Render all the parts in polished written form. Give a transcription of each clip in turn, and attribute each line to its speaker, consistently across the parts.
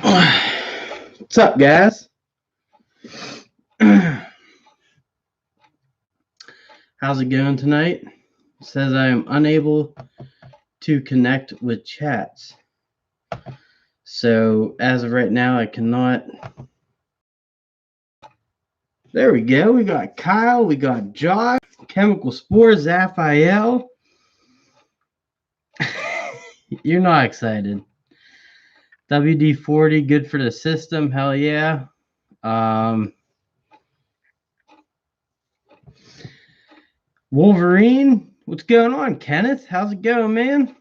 Speaker 1: What's up, guys? How's it going tonight? It says I am unable to connect with chats. So as of right now, I cannot. There we go. We got Kyle. We got Josh. Chemical Spores. Zaphael. You're not excited. WD-40, good for the system. Hell yeah. Wolverine. What's going on, Kenneth? How's it going, man?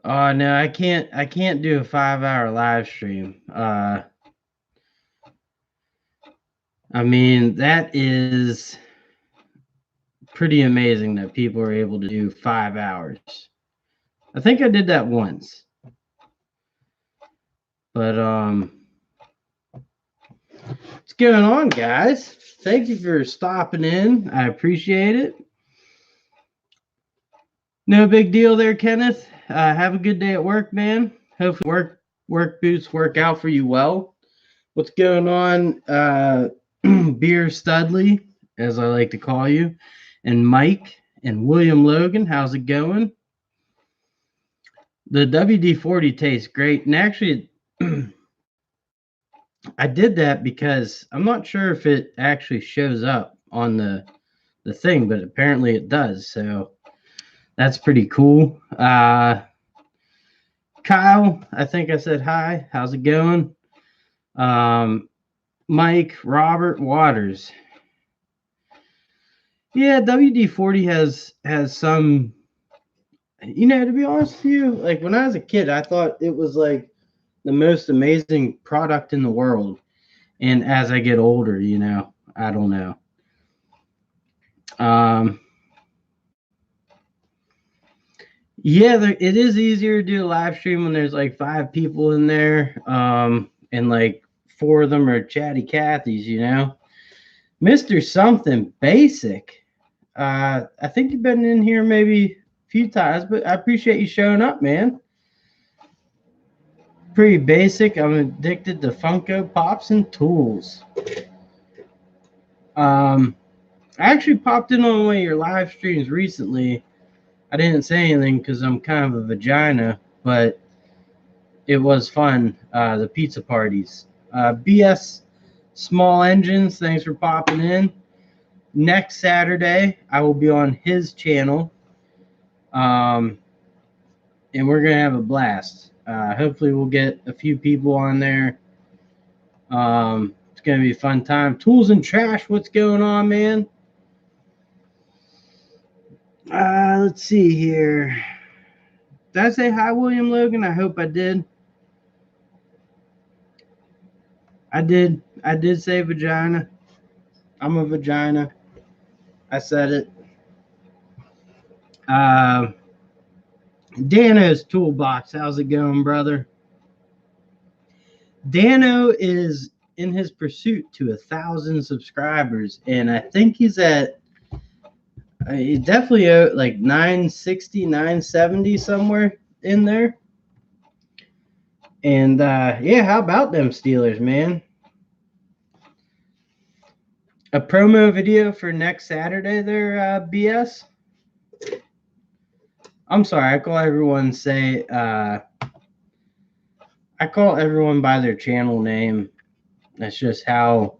Speaker 1: Oh no, I can't do a 5-hour live stream. I mean, that is pretty amazing that people are able to do 5 hours. I think I did that once. But what's going on, guys? Thank you for stopping in. I appreciate it. No big deal there, Kenneth. Have a good day at work, man. Hopefully work boots work out for you well. What's going on, Beer Studley, as I like to call you, and Mike and William Logan? How's it going? The WD-40 tastes great, and actually, I did that because I'm not sure if it actually shows up on the thing, but apparently it does. So that's pretty cool. Kyle, I think I said hi. How's it going? Mike, Robert, Waters. Yeah, WD-40 has some, to be honest with you, like when I was a kid, I thought it was like the most amazing product in the world. And as I get older, I don't know. Yeah, it is easier to do a live stream when there's like 5 people in there, and like 4 of them are chatty Cathys, Mr. Something Basic. I think you've been in here maybe a few times, but I appreciate you showing up, man. Pretty basic. I'm addicted to Funko Pops and tools. I actually popped in on one of your live streams recently. I didn't say anything because I'm kind of a vagina, but it was fun. The pizza parties. BS Small Engines, thanks for popping in. Next Saturday, I will be on his channel. And we're going to have a blast. Hopefully we'll get a few people on there. It's going to be a fun time. Tools and Trash, what's going on, man? Let's see here. Did I say hi, William Logan? I hope I did. I did say vagina. I'm a vagina. I said it. Dano's Toolbox. How's it going, brother? Dano is in his pursuit to 1,000 subscribers, and I think he's at definitely like 960, 970 somewhere in there. And yeah, how about them Steelers, man? A promo video for next Saturday there, BS? I'm sorry, I call everyone by their channel name. That's just how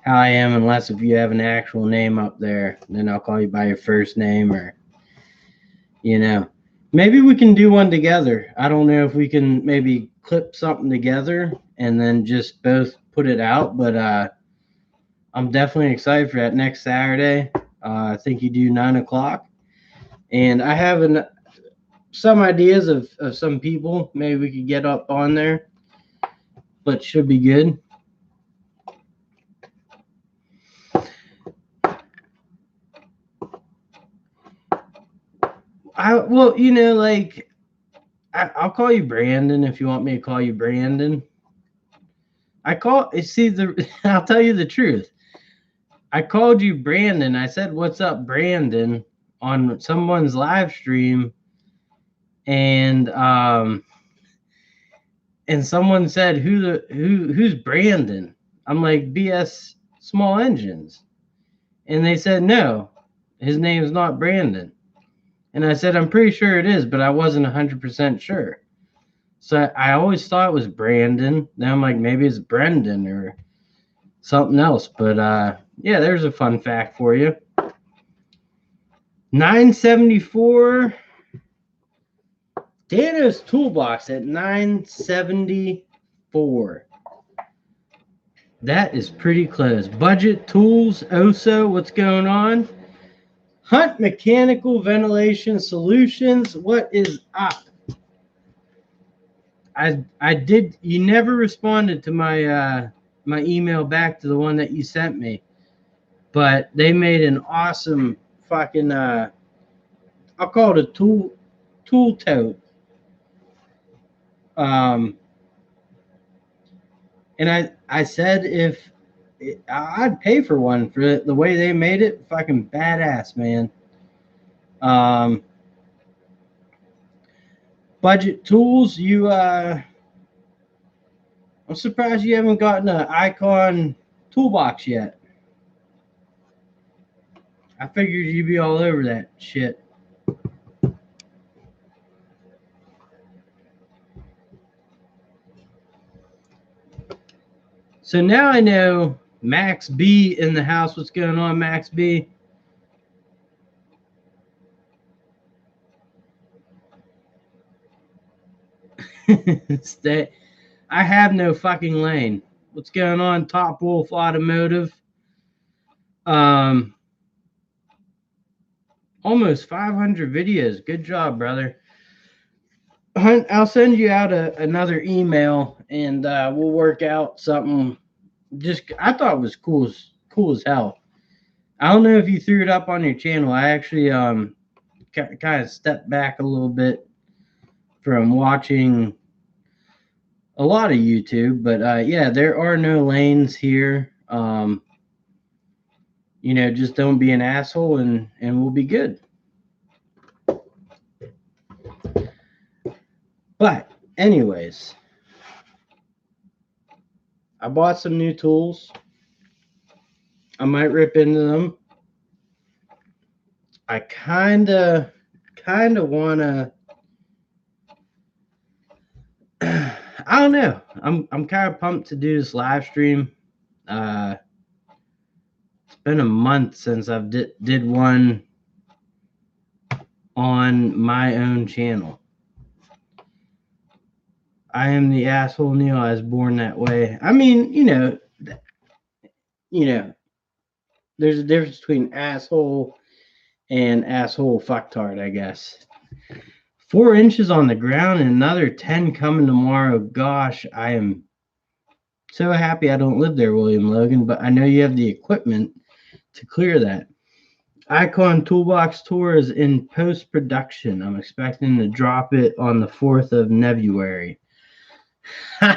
Speaker 1: I am, unless if you have an actual name up there, then I'll call you by your first name, or maybe we can do one together. I don't know if we can maybe clip something together and then just both put it out, but I'm definitely excited for that next Saturday. I think you do 9 o'clock, and I have some ideas of some people maybe we could get up on there, but should be good. I'll call you Brandon if you want me to call you Brandon. I'll tell you the truth. I called you Brandon. I said, "What's up, Brandon?" on someone's live stream, and someone said, who's Brandon? I'm like, BS Small Engines. And they said, no, his name is not Brandon. And I said, I'm pretty sure it is, but I wasn't 100% sure. So I always thought it was Brandon. Now I'm like, maybe it's Brendan or something else. But yeah, there's a fun fact for you. 974. Dano's Toolbox at 974. That is pretty close. Budget Tools, Oso, what's going on? Hunt Mechanical Ventilation Solutions, what is up? I did. You never responded to my my email back to the one that you sent me, but they made an awesome fucking I'll call it a tool tote. And I said if I'd pay for one for the way they made it, fucking badass, man. Budget Tools, you I'm surprised you haven't gotten an Icon toolbox yet. I figured you'd be all over that shit. So now I know Max B in the house. What's going on, Max B? I have no fucking lane. What's going on, Top Wolf Automotive? Almost 500 videos. Good job, brother. I'll send you out another email, and we'll work out something. I thought it was cool as hell. I don't know if you threw it up on your channel. I actually kind of stepped back a little bit from watching a lot of YouTube, but yeah, there are no lanes here. Just don't be an asshole, and we'll be good. But anyways, I bought some new tools. I might rip into them. I kind of want to. I don't know. I'm kind of pumped to do this live stream. It's been a month since I've did one on my own channel. I am the asshole Neil. I was born that way. I mean, there's a difference between asshole and asshole fucktard, I guess. 4 inches on the ground and another 10 coming tomorrow. Gosh, I am so happy I don't live there, William Logan, but I know you have the equipment to clear that. Icon Toolbox Tour is in post-production. I'm expecting to drop it on the 4th of February. I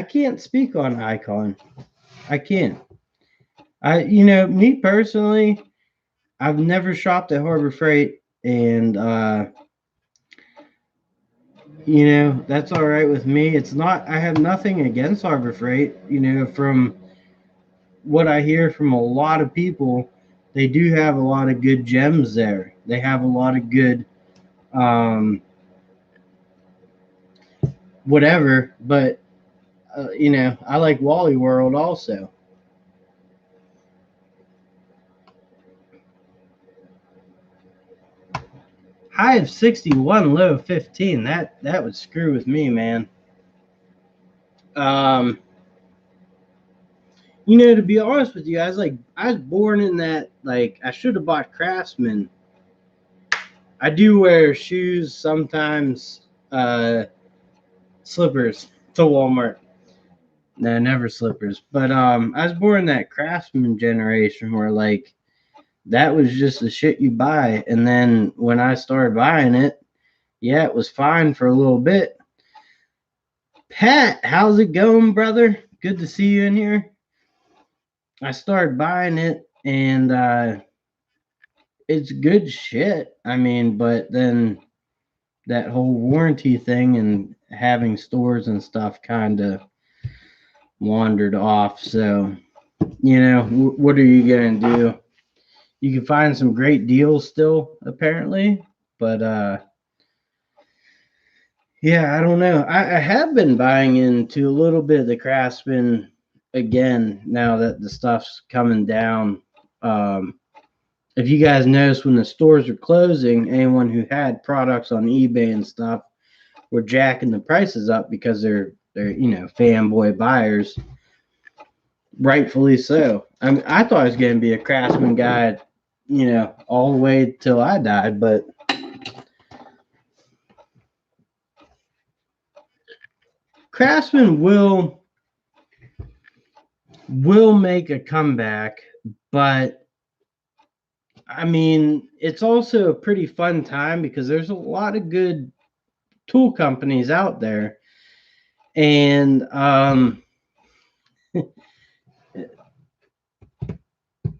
Speaker 1: can't speak on Icon. I can't. Me personally, I've never shopped at Harbor Freight, and that's all right with me. It's not. I have nothing against Harbor Freight. From what I hear from a lot of people, they do have a lot of good gems there. They have a lot of good whatever, but I like Wally World also. High of 61, low of 15. That would screw with me, man. To be honest with you, I was born in that, I should have bought Craftsman. I do wear shoes sometimes, slippers to Walmart. No, never slippers. But I was born in that Craftsman generation where that was just the shit you buy. And then when I started buying it, yeah, it was fine for a little bit. Pat, how's it going, brother? Good to see you in here. I started buying it, and it's good shit. I mean, but then that whole warranty thing and having stores and stuff kind of wandered off. So, what are you going to do? You can find some great deals still, apparently, but yeah, I don't know. I have been buying into a little bit of the Craftsman again now that the stuff's coming down. Um, if you guys noticed when the stores are closing, anyone who had products on eBay and stuff were jacking the prices up because they're fanboy buyers, rightfully so. I thought I was going to be a Craftsman guy, all the way till I died, but Craftsman will make a comeback, but I mean, it's also a pretty fun time because there's a lot of good tool companies out there, and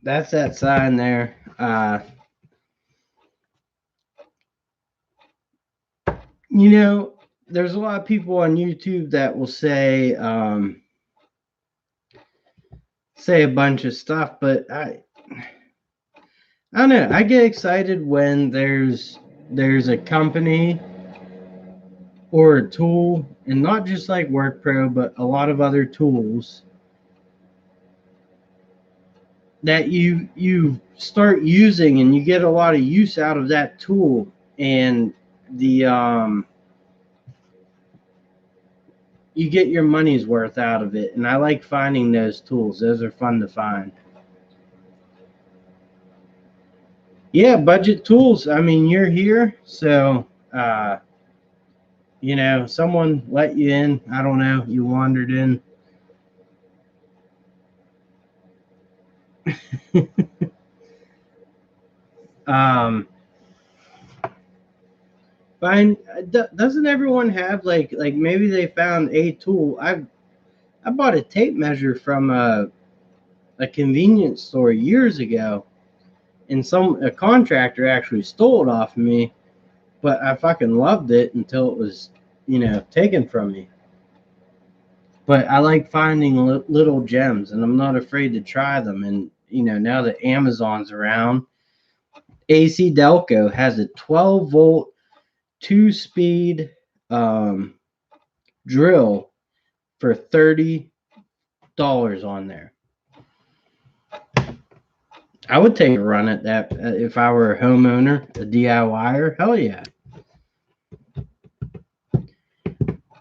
Speaker 1: that's that sign there. There's a lot of people on YouTube that will say a bunch of stuff, but I don't know. I get excited when there's a company or a tool, and not just like WorkPro, but a lot of other tools that you start using and you get a lot of use out of that tool, and the you get your money's worth out of it. And I like finding those tools. Those are fun to find. Yeah, budget tools. I mean, you're here, so someone let you in. I don't know. You wandered in. um, Fine. Doesn't everyone have like maybe they found a tool? I bought a tape measure from a convenience store years ago, and a contractor actually stole it off of me, but I fucking loved it until it was taken from me. But I like finding little gems, and I'm not afraid to try them. And now that Amazon's around, AC Delco has a 12-volt 2-speed drill for $30 on there. I would take a run at that if I were a homeowner, a DIYer. Hell yeah.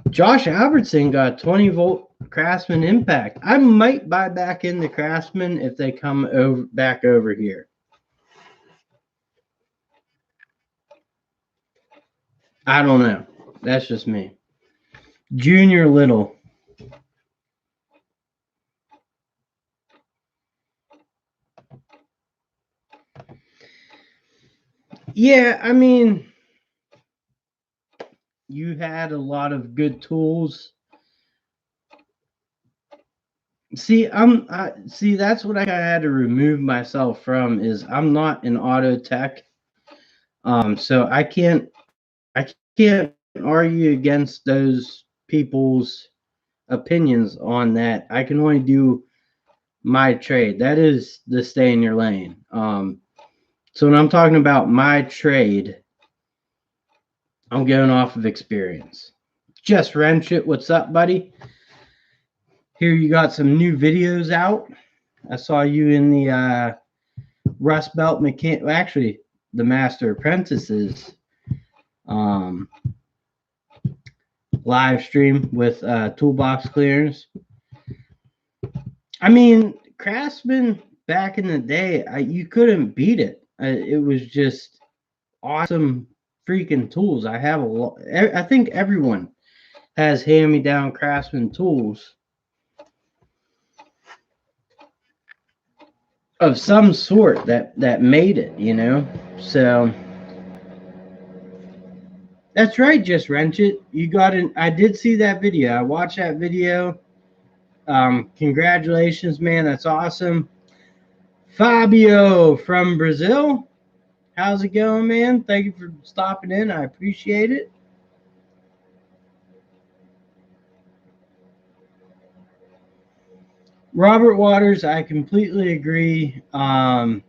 Speaker 1: Josh Albertson got 20-volt Craftsman Impact. I might buy back into Craftsman if they come back over here. I don't know. That's just me. Junior Little. Yeah, I mean, you had a lot of good tools. See, that's what I had to remove myself from is I'm not an auto tech. So I can't argue against those people's opinions on that. I can only do my trade. That is the stay in your lane. So when I'm talking about my trade, I'm going off of experience. Just Wrench It, what's up, buddy? Here you got some new videos out. I saw you in the Rust Belt mechanic. Actually, the Master Apprentices live stream with toolbox clearance. I mean, Craftsman back in the day, you couldn't beat it. It was just awesome freaking tools. I have a lot. I think everyone has hand-me-down Craftsman tools of some sort that made it. So that's right. Just Wrench It. You got it. I did see that video. I watched that video. Congratulations, man. That's awesome. Fabio from Brazil. How's it going, man? Thank you for stopping in. I appreciate it. Robert Waters, I completely agree. And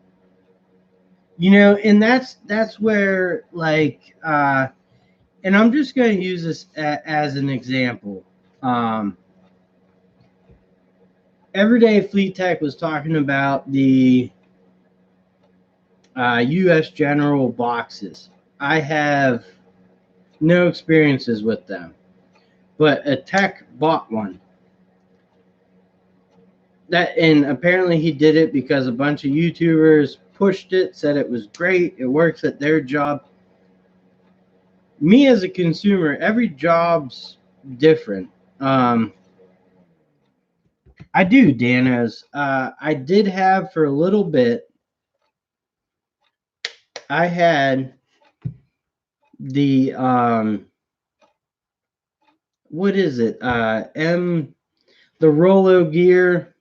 Speaker 1: that's where and I'm just going to use this as an example. Everyday Fleet Tech was talking about the U.S. General boxes. I have no experiences with them, but a tech bought one. And apparently he did it because a bunch of YouTubers pushed it, said it was great, it works at their job. Me as a consumer, every job's different. I do, Danos. I did have for a little bit. I had the what is it? The Rolo Gear.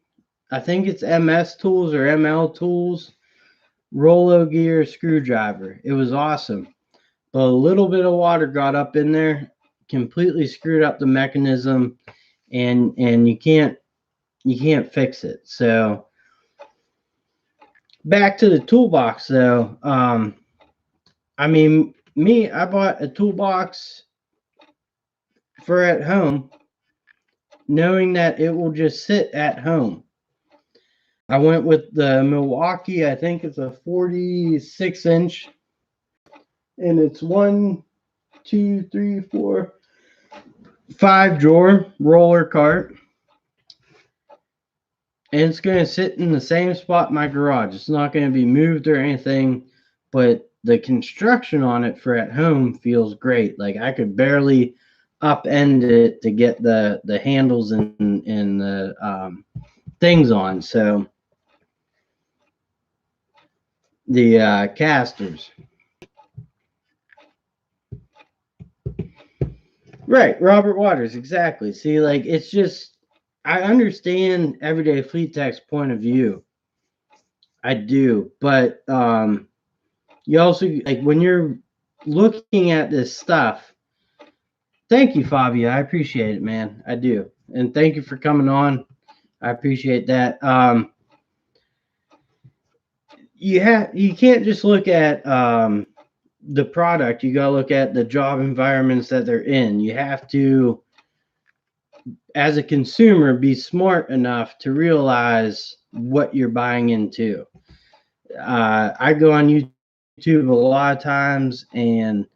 Speaker 1: I think it's MS Tools or ML Tools. Rolo Gear screwdriver. It was awesome, but a little bit of water got up in there, completely screwed up the mechanism, and you can't fix it. So back to the toolbox though. I mean, I bought a toolbox for at home, knowing that it will just sit at home. I went with the Milwaukee, I think it's a 46-inch, and it's 1, 2, 3, 4, 5 drawer roller cart. And it's going to sit in the same spot in my garage. It's not going to be moved or anything, but the construction on it for at home feels great. Like I could barely upend it to get the handles and the things on. So the casters. Right, Robert Waters, exactly. See, like it's just I understand Everyday Fleet Tech's point of view. I do, but you also like when you're looking at this stuff. Thank you, Fabio. I appreciate it, man. I do, and thank you for coming on. I appreciate that. You can't just look at the product. You got to look at the job environments that they're in. You have to, as a consumer, be smart enough to realize what you're buying into. I go on YouTube a lot of times and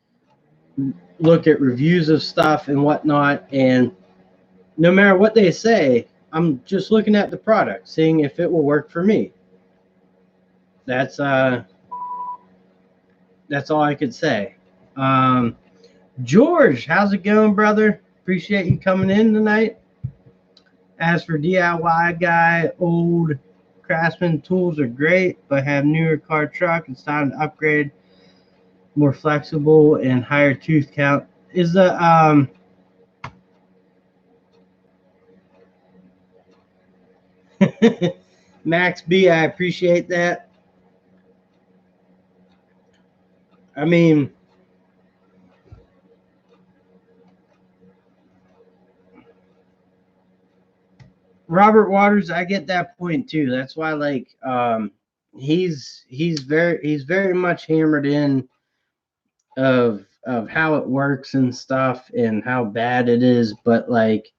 Speaker 1: look at reviews of stuff and whatnot, and no matter what they say, I'm just looking at the product, seeing if it will work for me. That's all I could say. George, how's it going, brother? Appreciate you coming in tonight. As for DIY guy, old Craftsman tools are great, but have newer car truck. It's time to upgrade, more flexible and higher tooth count. Is the Max B? I appreciate that. I mean, Robert Waters, I get that point too. That's why, like, he's very much hammered in of how it works and stuff and how bad it is. But like,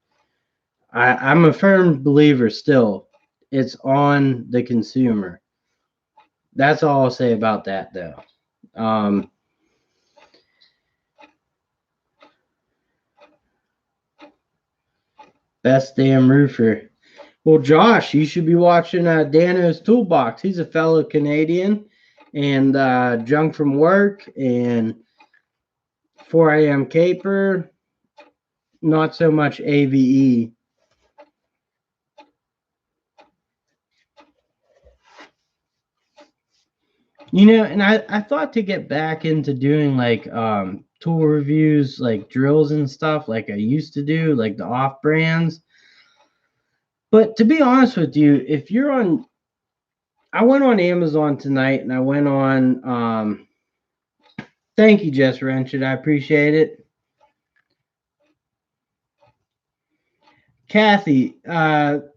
Speaker 1: I'm a firm believer still. It's on the consumer. That's all I'll say about that, though. Best damn roofer. Well, Josh, you should be watching Dano's Toolbox. He's a fellow Canadian, and Junk from Work and 4 a.m. Caper. Not so much AVE. And I thought to get back into doing like tool reviews, like drills and stuff, like I used to do, like the off brands. But to be honest with you, if you're on, I went on Amazon tonight and I went on, thank you, Jess Wrenchit. I appreciate it. Kathy,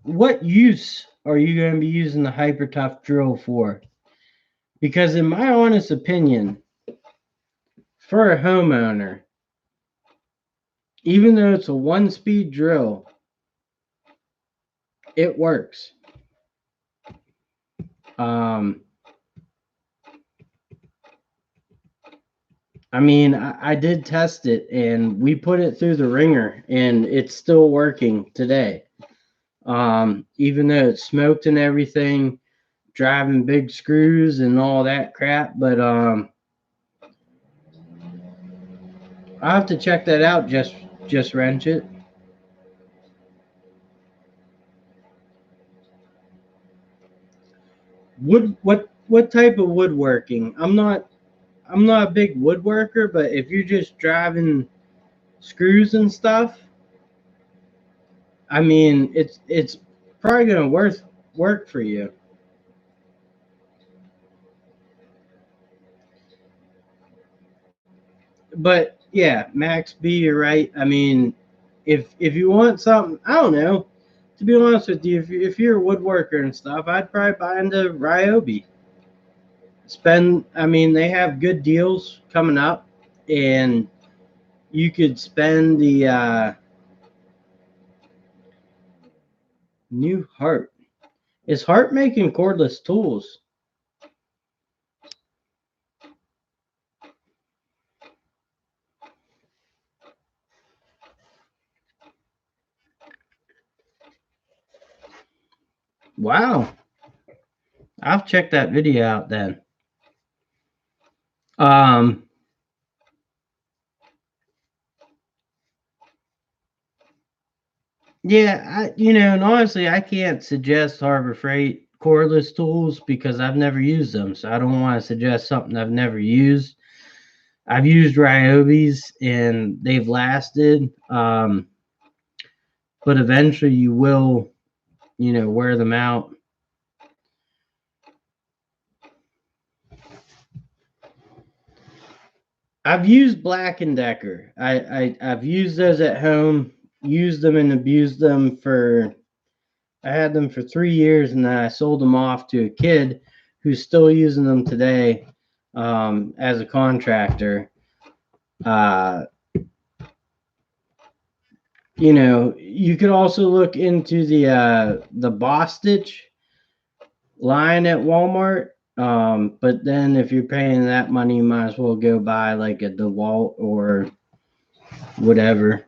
Speaker 1: what use are you going to be using the Hyper Tough drill for? Because, in my honest opinion, for a homeowner, even though it's a 1-speed drill, it works. I mean, I did test it and we put it through the ringer and it's still working today. Even though it's smoked and everything, driving big screws and all that crap, but I'll have to check that out. Just wrench it. What type of woodworking? I'm not a big woodworker, but if you're just driving screws and stuff, I mean it's probably gonna work for you. But yeah, Max B, you're right. I mean, if you want something, I don't know. To be honest with you, if you're a woodworker and stuff, I'd probably buy into Ryobi. I mean, they have good deals coming up, and you could spend the new Heart. Is Heart making cordless tools? Wow, I'll check that video out then. Um, yeah, and honestly, I can't suggest Harbor Freight cordless tools because I've never used them, so I don't want to suggest something I've never used. I've used Ryobi's and they've lasted, but eventually you will, wear them out. I've used Black and Decker. I've used those at home, used them and abused them for. I had them for 3 years, and then I sold them off to a kid who's still using them today as a contractor. Uh, you could also look into the Bostitch line at Walmart. But then if you're paying that money, you might as well go buy like a DeWalt or whatever.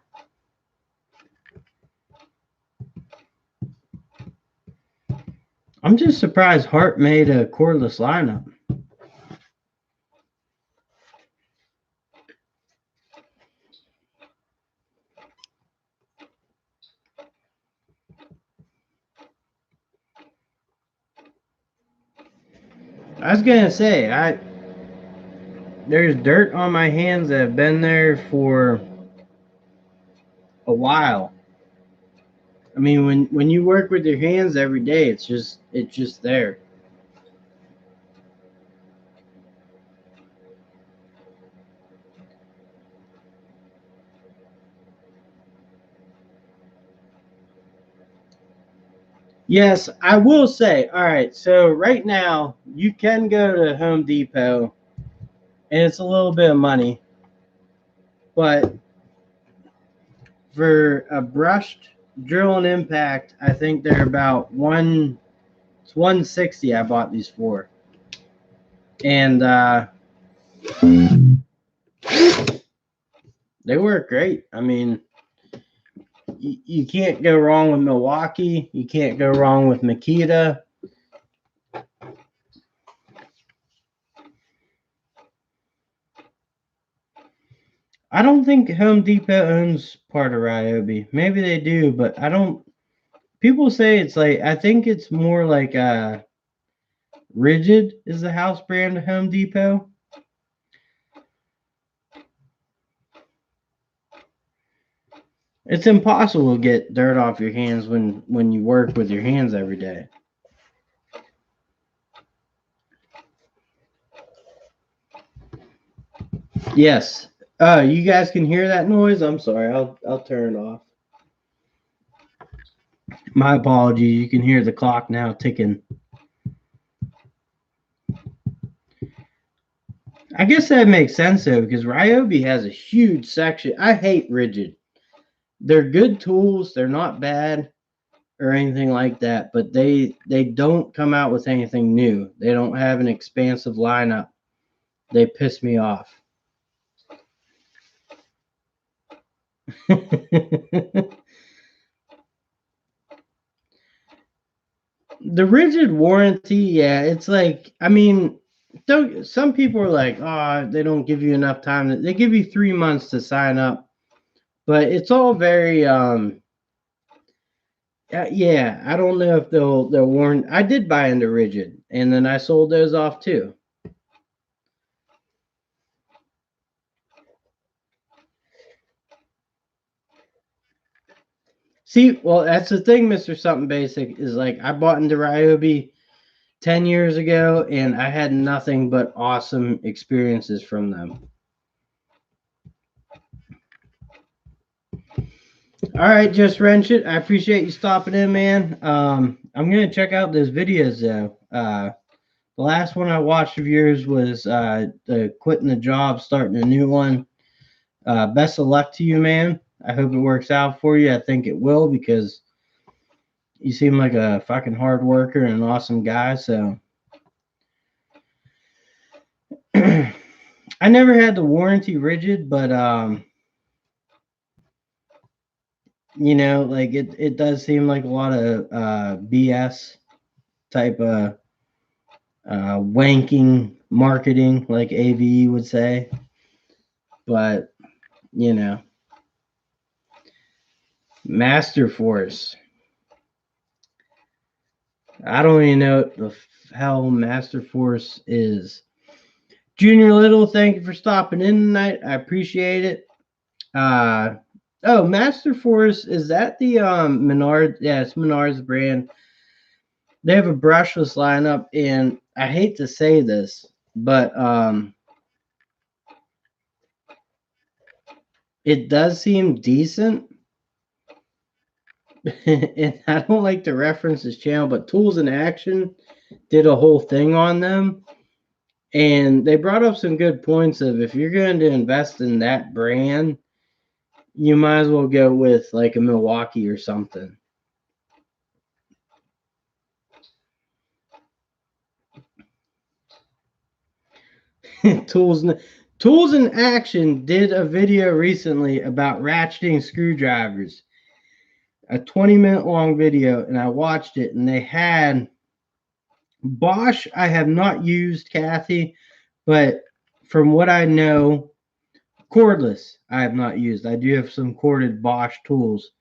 Speaker 1: I'm just surprised Hart made a cordless lineup. I was gonna say, there's dirt on my hands that have been there for a while. I mean, when you work with your hands every day, it's just there. Yes, I will say. All right, so right now you can go to Home Depot, and it's a little bit of money, but for a brushed drill and impact, I think they're about one. It's 160. I bought these for, and they work great. I mean, you can't go wrong with Milwaukee. You can't go wrong with Makita. I don't think Home Depot owns part of Ryobi. Maybe they do, but I don't. People say it's like, I think it's more like Rigid is the house brand of Home Depot. It's impossible to get dirt off your hands when you work with your hands every day. Yes. You guys can hear that noise? I'm sorry. I'll turn it off. My apologies. You can hear the clock now ticking. I guess that makes sense though, because Ryobi has a huge section. I hate rigid. They're good tools. They're not bad or anything like that, but they don't come out with anything new. They don't have an expansive lineup. They piss me off. The rigid warranty, yeah, it's like, I mean, don't some people are like, oh, they don't give you enough time. They give you 3 months to sign up, but it's all very yeah, I don't know if they'll warrant. I did buy into rigid, and then I sold those off too. See, well, that's the thing, Mister Something Basic, is like I bought into Ryobi 10 years ago, and I had nothing but awesome experiences from them. All right, just wrench it. I appreciate you stopping in, man. I'm gonna check out those videos though. The last one I watched of yours was the quitting the job, starting a new one. Best of luck to you, man. I hope it works out for you. I think it will because you seem like a fucking hard worker and an awesome guy. So I never had the warranty rigid, but like it does seem like a lot of BS type of wanking marketing, like AVE would say. But you know, Master Force. I don't even know what the hell Master Force is. Junior Little, thank you for stopping in tonight. I appreciate it. Uh oh, Master Force, is that the Menard? Yeah, it's Menard's brand. They have a brushless lineup, and I hate to say this, but it does seem decent. And I don't like to reference this channel, but Tools in Action did a whole thing on them. And they brought up some good points of if you're going to invest in that brand, you might as well go with like a Milwaukee or something. Tools Tools in Action did a video recently about ratcheting screwdrivers. A 20-minute long video, and I watched it, and they had Bosch. I have not used, Kathy, but from what I know, cordless I have not used. I do have some corded Bosch tools.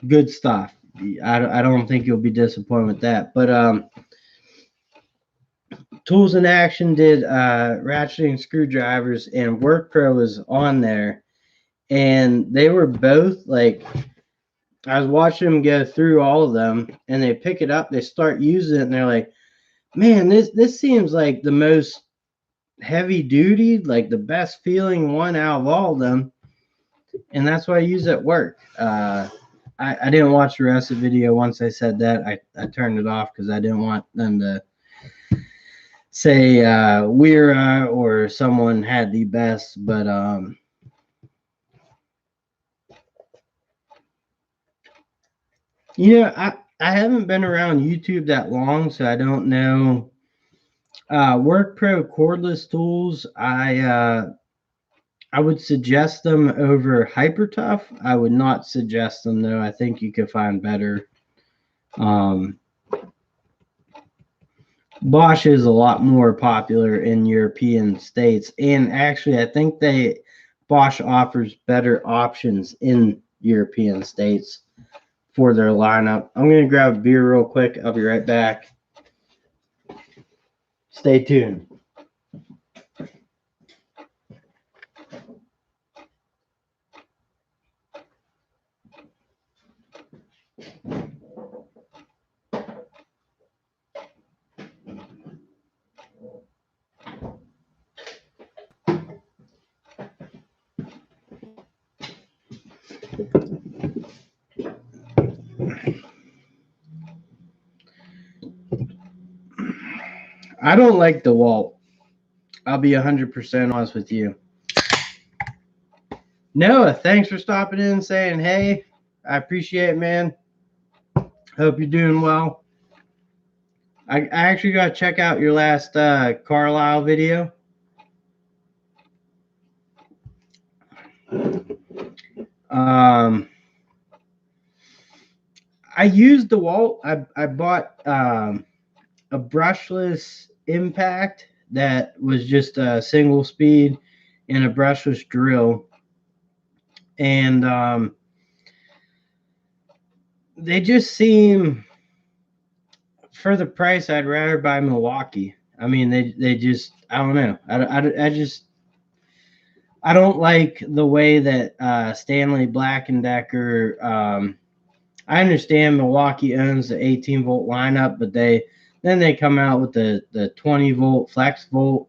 Speaker 1: Good stuff. I don't think you'll be disappointed with that. But Tools in Action did ratcheting screwdrivers, and WorkPro was on there, and they were both like, I was watching them go through all of them, and they pick it up, they start using it, and they're like, "Man, this seems like the most heavy duty, like the best feeling one out of all of them," and that's what I use at work. I didn't watch the rest of the video. Once I said that, I turned it off because I didn't want them to say Weira or someone had the best, but I haven't been around YouTube that long, so I don't know. WorkPro cordless tools, I would suggest them over HyperTough. I would not suggest them though. I think you could find better. Um, Bosch is a lot more popular in European states, and actually, I think Bosch offers better options in European states for their lineup. I'm gonna grab a beer real quick. I'll be right back. Stay tuned. I don't like DeWalt. I'll be 100% honest with you. Noah, thanks for stopping in and saying hey. I appreciate it, man. Hope you're doing well. I actually got to check out your last Carlisle video. I used DeWalt. I bought a brushless impact that was just a single speed and a brushless drill. And they just seem, for the price, I'd rather buy Milwaukee. I mean, they just, I don't know. I don't like the way that Stanley Black & Decker, I understand Milwaukee owns the 18 volt lineup, but then they come out with the 20 volt flex volt.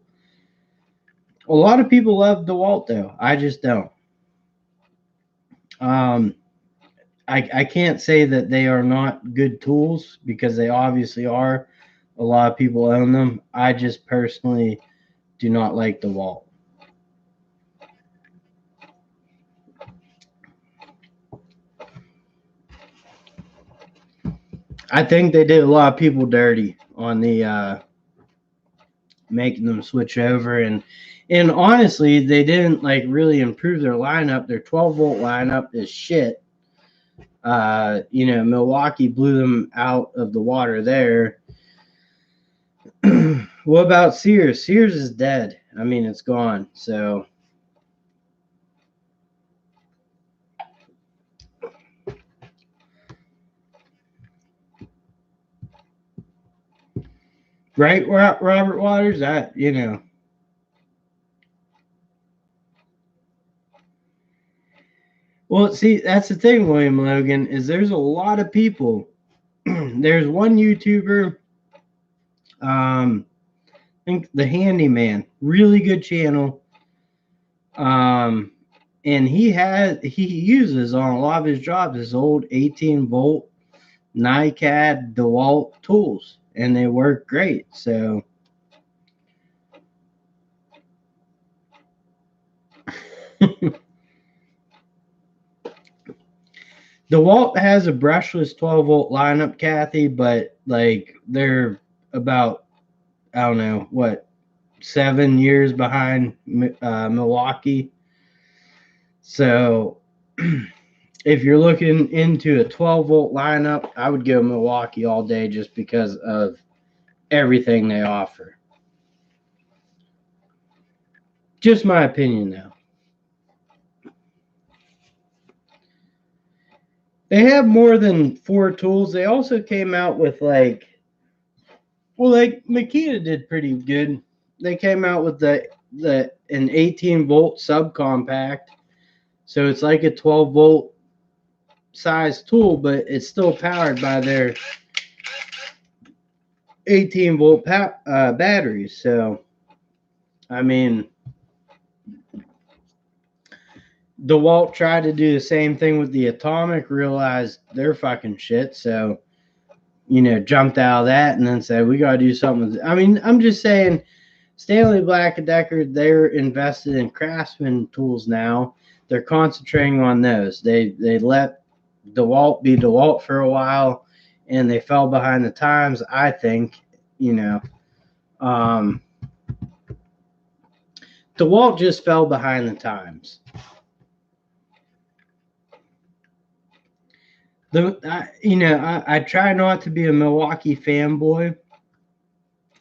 Speaker 1: A lot of people love DeWalt though. I just don't. I can't say that they are not good tools because they obviously are. A lot of people own them. I just personally do not like DeWalt. I think they did a lot of people dirty on the making them switch over, and honestly, they didn't like really improve their lineup. Their 12 volt lineup is shit. Milwaukee blew them out of the water there. What about Sears? Sears is dead. I mean, it's gone. So right, Robert Waters, Well, see, that's the thing, William Logan, is there's a lot of people. There's one YouTuber, I think the Handyman, really good channel. And he uses on a lot of his jobs his old 18 volt NiCad DeWalt tools, and they work great. So DeWalt has a brushless 12 volt lineup, Kathy, but like they're about, I don't know, what, 7 years behind Milwaukee. So if you're looking into a 12 volt lineup, I would go Milwaukee all day just because of everything they offer. Just my opinion, though. They have more than 4 tools. They also came out with like Makita did pretty good. They came out with an 18 volt subcompact. So it's like a 12 volt size tool, but it's still powered by their 18 volt batteries. So, I mean, DeWalt tried to do the same thing with the Atomic, realized they're fucking shit. So, jumped out of that and then said, we got to do something with it. I mean, I'm just saying, Stanley Black & Decker, they're invested in Craftsman tools now. They're concentrating on those. They let DeWalt be DeWalt for a while, and they fell behind the times, I think. DeWalt just fell behind the times. I try not to be a Milwaukee fanboy.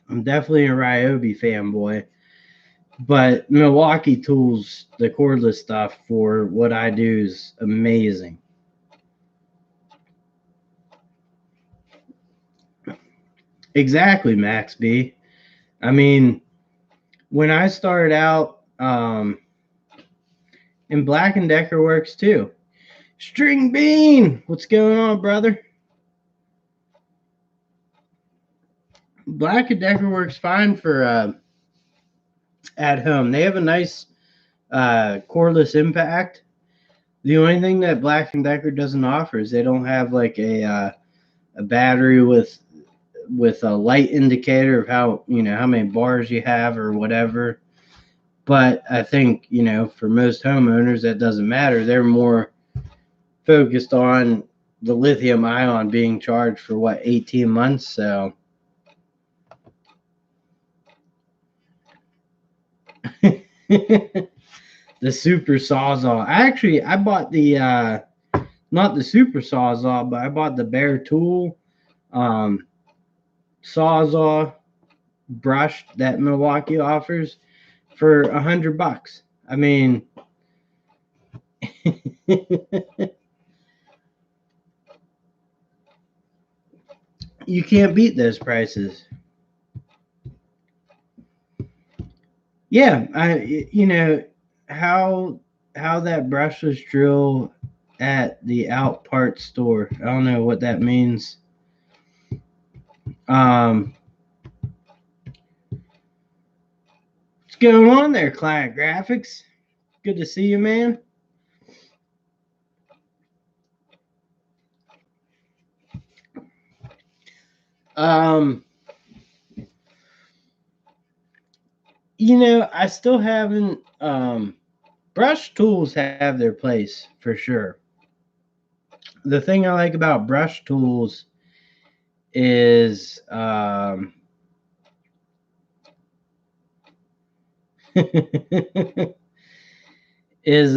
Speaker 1: I'm definitely a Ryobi fanboy. But Milwaukee tools, the cordless stuff for what I do is amazing. Exactly, Max B. I mean, when I started out, and Black & Decker works too. String Bean, what's going on, brother? Black & Decker works fine for at home. They have a nice cordless impact. The only thing that Black & Decker doesn't offer is they don't have like a battery with a light indicator of how how many bars you have or whatever. But I think for most homeowners that doesn't matter. They're more focused on the lithium ion being charged for 18 months. So the super sawzall. I bought the not the super sawzall, but I bought the bare tool um, sawzall brush that Milwaukee offers for $100. I mean, you can't beat those prices. Yeah, how that brushless drill at the Out Part store. I don't know what that means. What's going on there, Client Graphics? Good to see you, man. Um, I still haven't. Brush tools have their place for sure. The thing I like about brush tools is is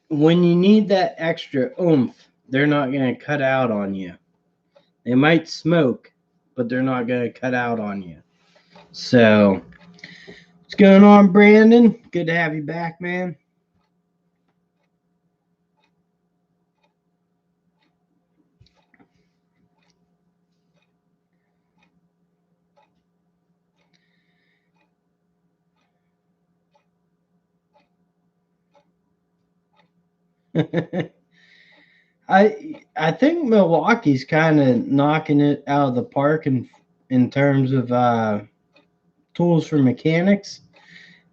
Speaker 1: when you need that extra oomph, they're not going to cut out on you. They might smoke, but they're not going to cut out on you. So, what's going on, Brandon? Good to have you back, man. I think Milwaukee's kind of knocking it out of the park in terms of tools for mechanics.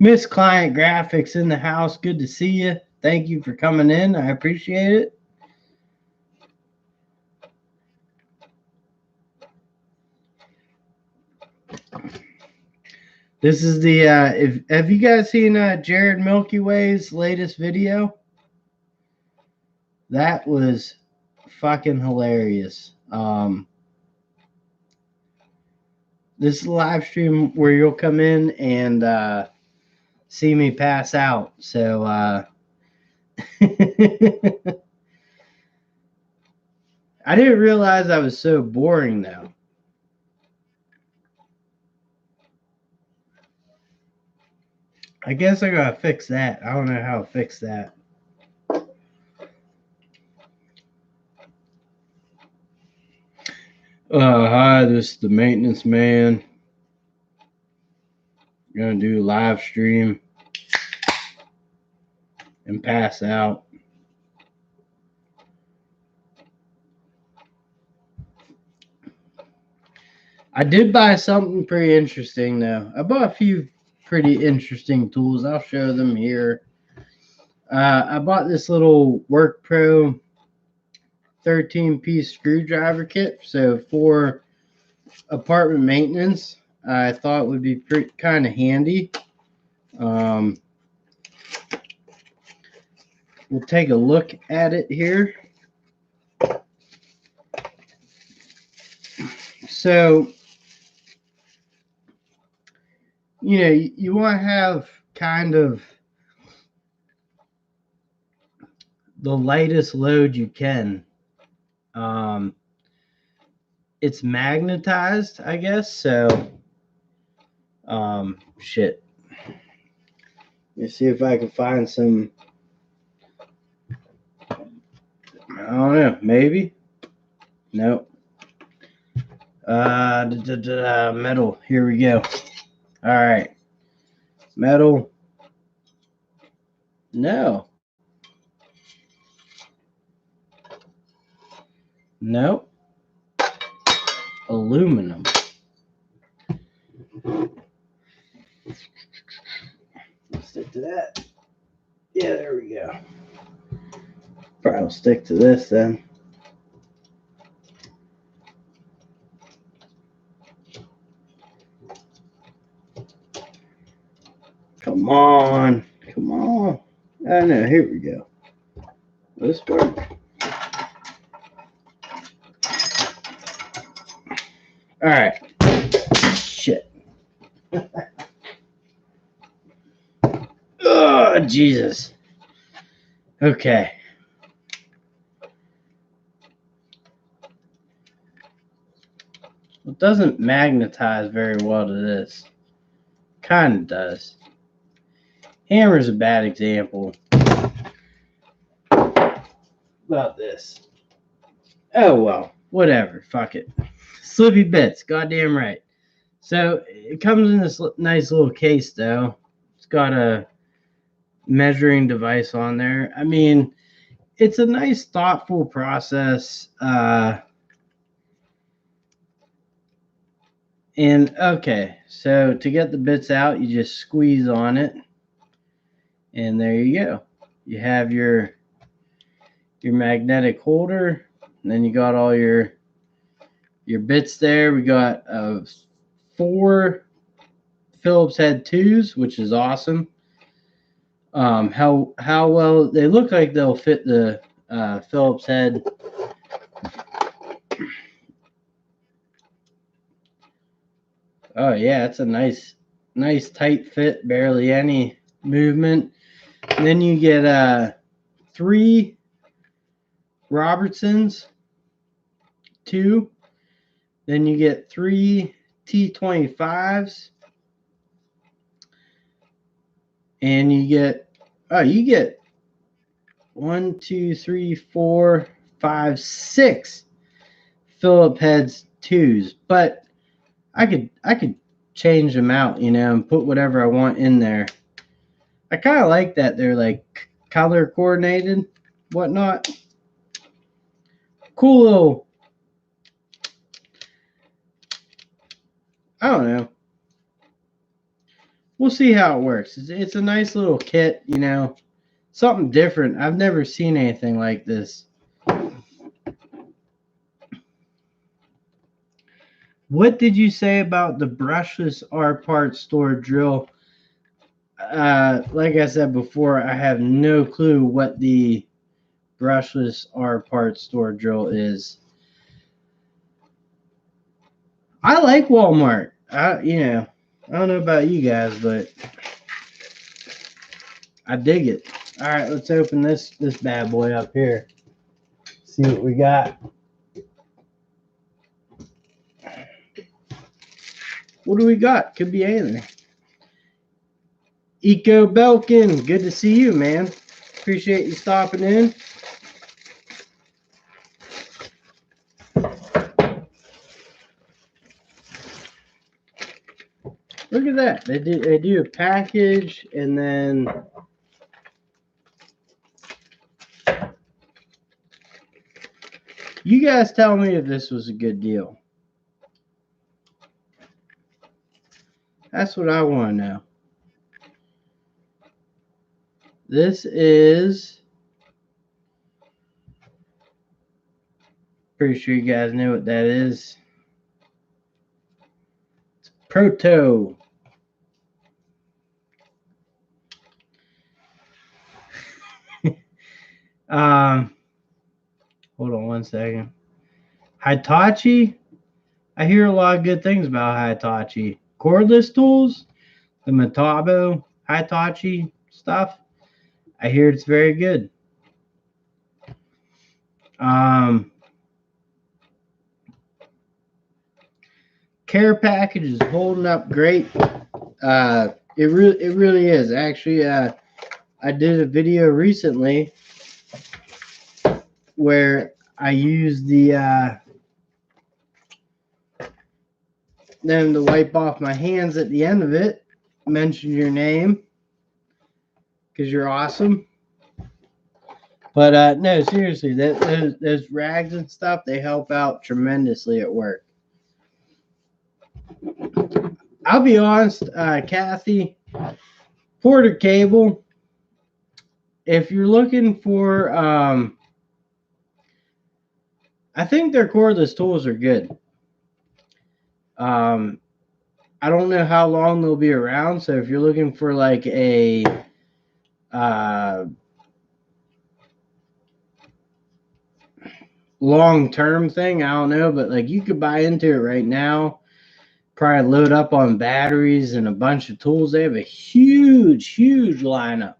Speaker 1: Miss Client Graphics in the house. Good to see you. Thank you for coming in. I appreciate it. This is the if have you guys seen Jared Milky Way's latest video? That was fucking hilarious. This is a live stream where you'll come in and see me pass out. So I didn't realize I was so boring though. I guess I gotta fix that. I don't know how to fix that. Hi, this is the maintenance man. Gonna do a live stream and pass out. I did buy something pretty interesting though. I bought a few pretty interesting tools. I'll show them here. I bought this little Work Pro 13-piece screwdriver kit. So for apartment maintenance, I thought it would be kind of handy. We'll take a look at it here. So, you want to have kind of the lightest load you can. It's magnetized, I guess. So, shit. Let's see if I can find some. I don't know. Maybe. Nope. Metal. Here we go. All right. Metal. No. Nope. Aluminum. Let's stick to that. Yeah, there we go. Probably will stick to this then. Come on. Come on. I know. Here we go. This work. All right. Shit. Oh, Jesus. Okay. It doesn't magnetize very well to this. Kind of does. Hammer's a bad example. About this. Oh, well. Whatever. Fuck it. Slippy bits. Goddamn right. So, it comes in this nice little case, though. It's got a measuring device on there. I mean, it's a nice, thoughtful process. And okay, so to get the bits out, you just squeeze on it, and there you go. You have your magnetic holder, and then you got all your bits there. We got 4 Phillips head 2s, which is awesome. How well they look like they'll fit the Phillips head. Oh yeah, it's a nice tight fit, barely any movement. And then you get 3 Robertsons, 2. Then you get 3 T25s, and you get 1, 2, 3, 4, 5, 6 Phillips heads 2s, but I could change them out, and put whatever I want in there. I kind of like that they're like color coordinated, whatnot. Cool little. I don't know. We'll see how it works. It's a nice little kit, something different. I've never seen anything like this. What did you say about the brushless R part store drill? Like I said before, I have no clue what the brushless R part store drill is. I like Walmart. I don't know about you guys, but I dig it. All right, let's open this bad boy up here. See what we got. What do we got? Could be anything. Eco Belkin, good to see you, man. Appreciate you stopping in. Look at that. They do a package, and then you guys tell me if this was a good deal. That's what I want to know. This is, pretty sure you guys know what that is. It's Proto. Hold on one second. Hitachi. I hear a lot of good things about Hitachi. Cordless tools, the Metabo Hitachi stuff. I hear it's very good. Care package is holding up great. It really is. Actually, I did a video recently where I used them to wipe off my hands at the end of it. Mention your name because you're awesome. But no, seriously, those rags and stuff, they help out tremendously at work. I'll be honest, Kathy, Porter Cable, if you're looking for I think their cordless tools are good. I don't know how long they'll be around, so if you're looking for like a long-term thing, I don't know, but like you could buy into it right now, probably load up on batteries and a bunch of tools. They have a huge lineup.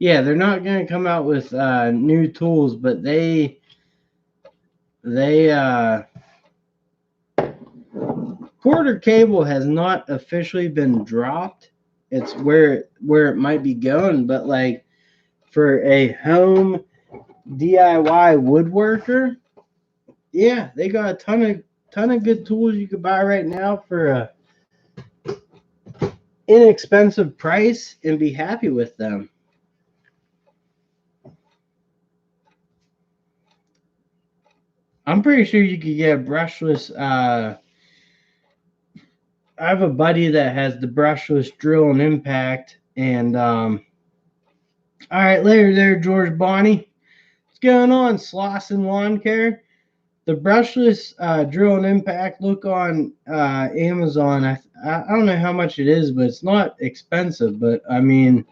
Speaker 1: Yeah, they're not going to come out with new tools, but they quarter cable has not officially been dropped. It's where it might be going, but like for a home DIY woodworker, yeah, they got a ton of good tools you could buy right now for a inexpensive price and be happy with them. I'm pretty sure you could get a brushless. I have a buddy that has the brushless drill and impact. And all right, later there, George Bonnie. What's going on, Sloss and Lawn Care? The brushless drill and impact. Look on Amazon. I don't know how much it is, but it's not expensive. But I mean,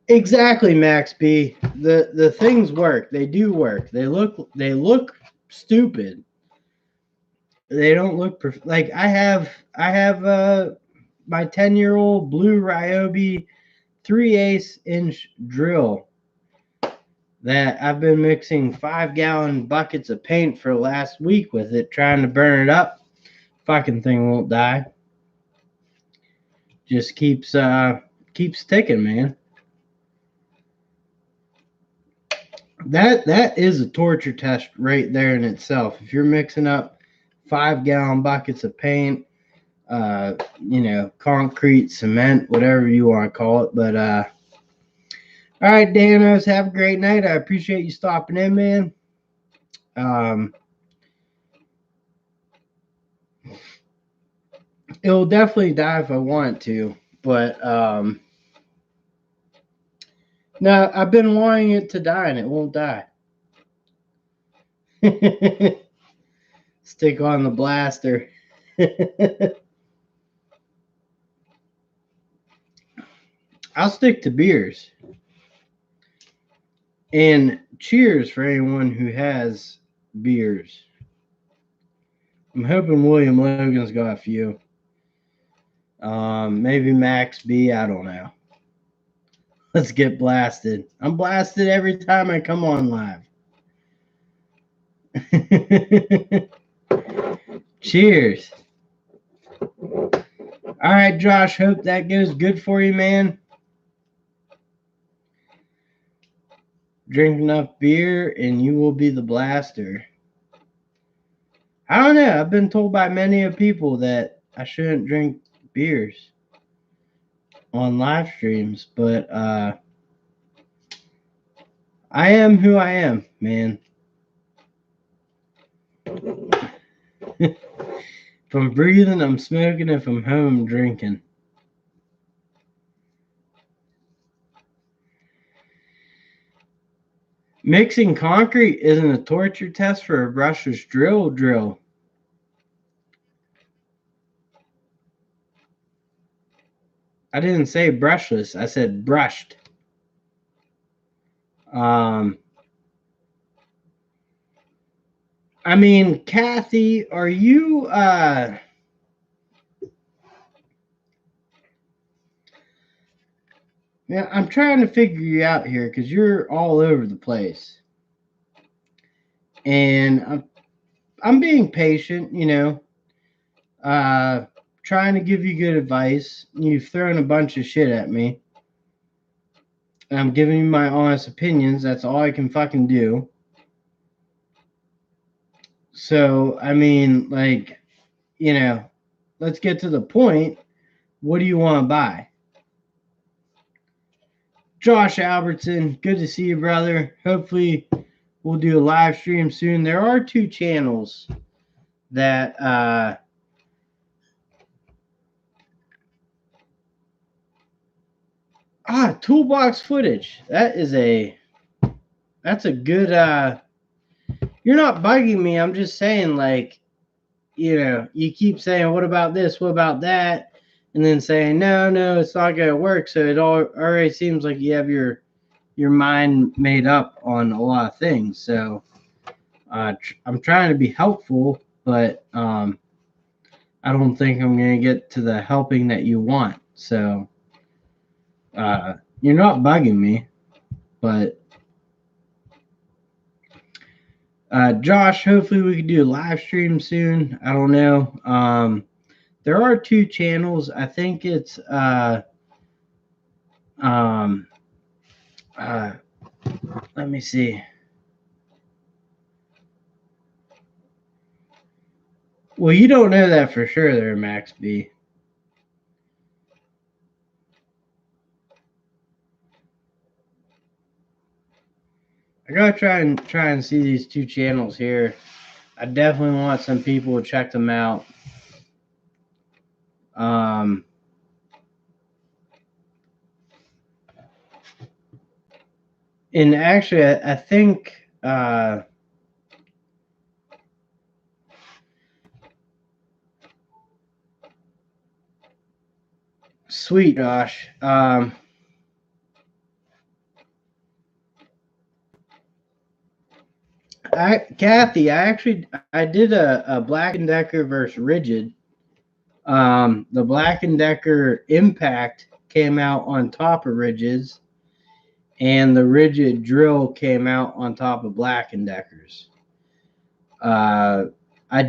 Speaker 1: exactly, Max B. The things work. They do work. They look stupid. They don't look like I have my 10-year-old blue Ryobi 3/8 inch drill that I've been mixing 5-gallon buckets of paint for last week with it, trying to burn it up. Fucking thing won't die. Just keeps ticking, man. That is a torture test right there in itself. If you're mixing up 5-gallon buckets of paint, concrete, cement, whatever you want to call it. But all right, Danos, have a great night. I appreciate you stopping in, man. It'll definitely die if I want to, but no, I've been wanting it to die and it won't die. Stick on the blaster. I'll stick to beers. And cheers for anyone who has beers. I'm hoping William Logan's got a few. Maybe Max B. I don't know. Let's get blasted. I'm blasted every time I come on live. Cheers. All right, Josh. Hope that goes good for you, man. Drink enough beer and you will be the blaster. I don't know. I've been told by many of people that I shouldn't drink beers on live streams, but I am who I am, man. If I'm breathing, I'm smoking. If I'm home, I'm drinking. Mixing concrete isn't a torture test for a brushless drill. I didn't say brushless. I said brushed. I mean, Kathy, are you yeah, I'm trying to figure you out here because you're all over the place. And I'm being patient, trying to give you good advice. You've thrown a bunch of shit at me. I'm giving you my honest opinions. That's all I can fucking do. So, I mean, like, let's get to the point. What do you want to buy? Josh Albertson, good to see you, brother. Hopefully, we'll do a live stream soon. There are 2 channels that Toolbox footage. That's a good you're not bugging me. I'm just saying, like, you keep saying, what about this? What about that? And then saying, no, it's not going to work. So it already seems like you have your mind made up on a lot of things. So I'm trying to be helpful, but I don't think I'm going to get to the helping that you want. So you're not bugging me, but Josh, hopefully we can do a live stream soon. I don't know. There are 2 channels. I think it's um, let me see. Well, you don't know that for sure there, Max B. I gotta try and see these 2 channels here. I definitely want some people to check them out. And actually, I think sweet Josh. Kathy, I did a Black and Decker versus Rigid. The Black and Decker Impact came out on top of Rigids, and the Rigid Drill came out on top of Black and Deckers. I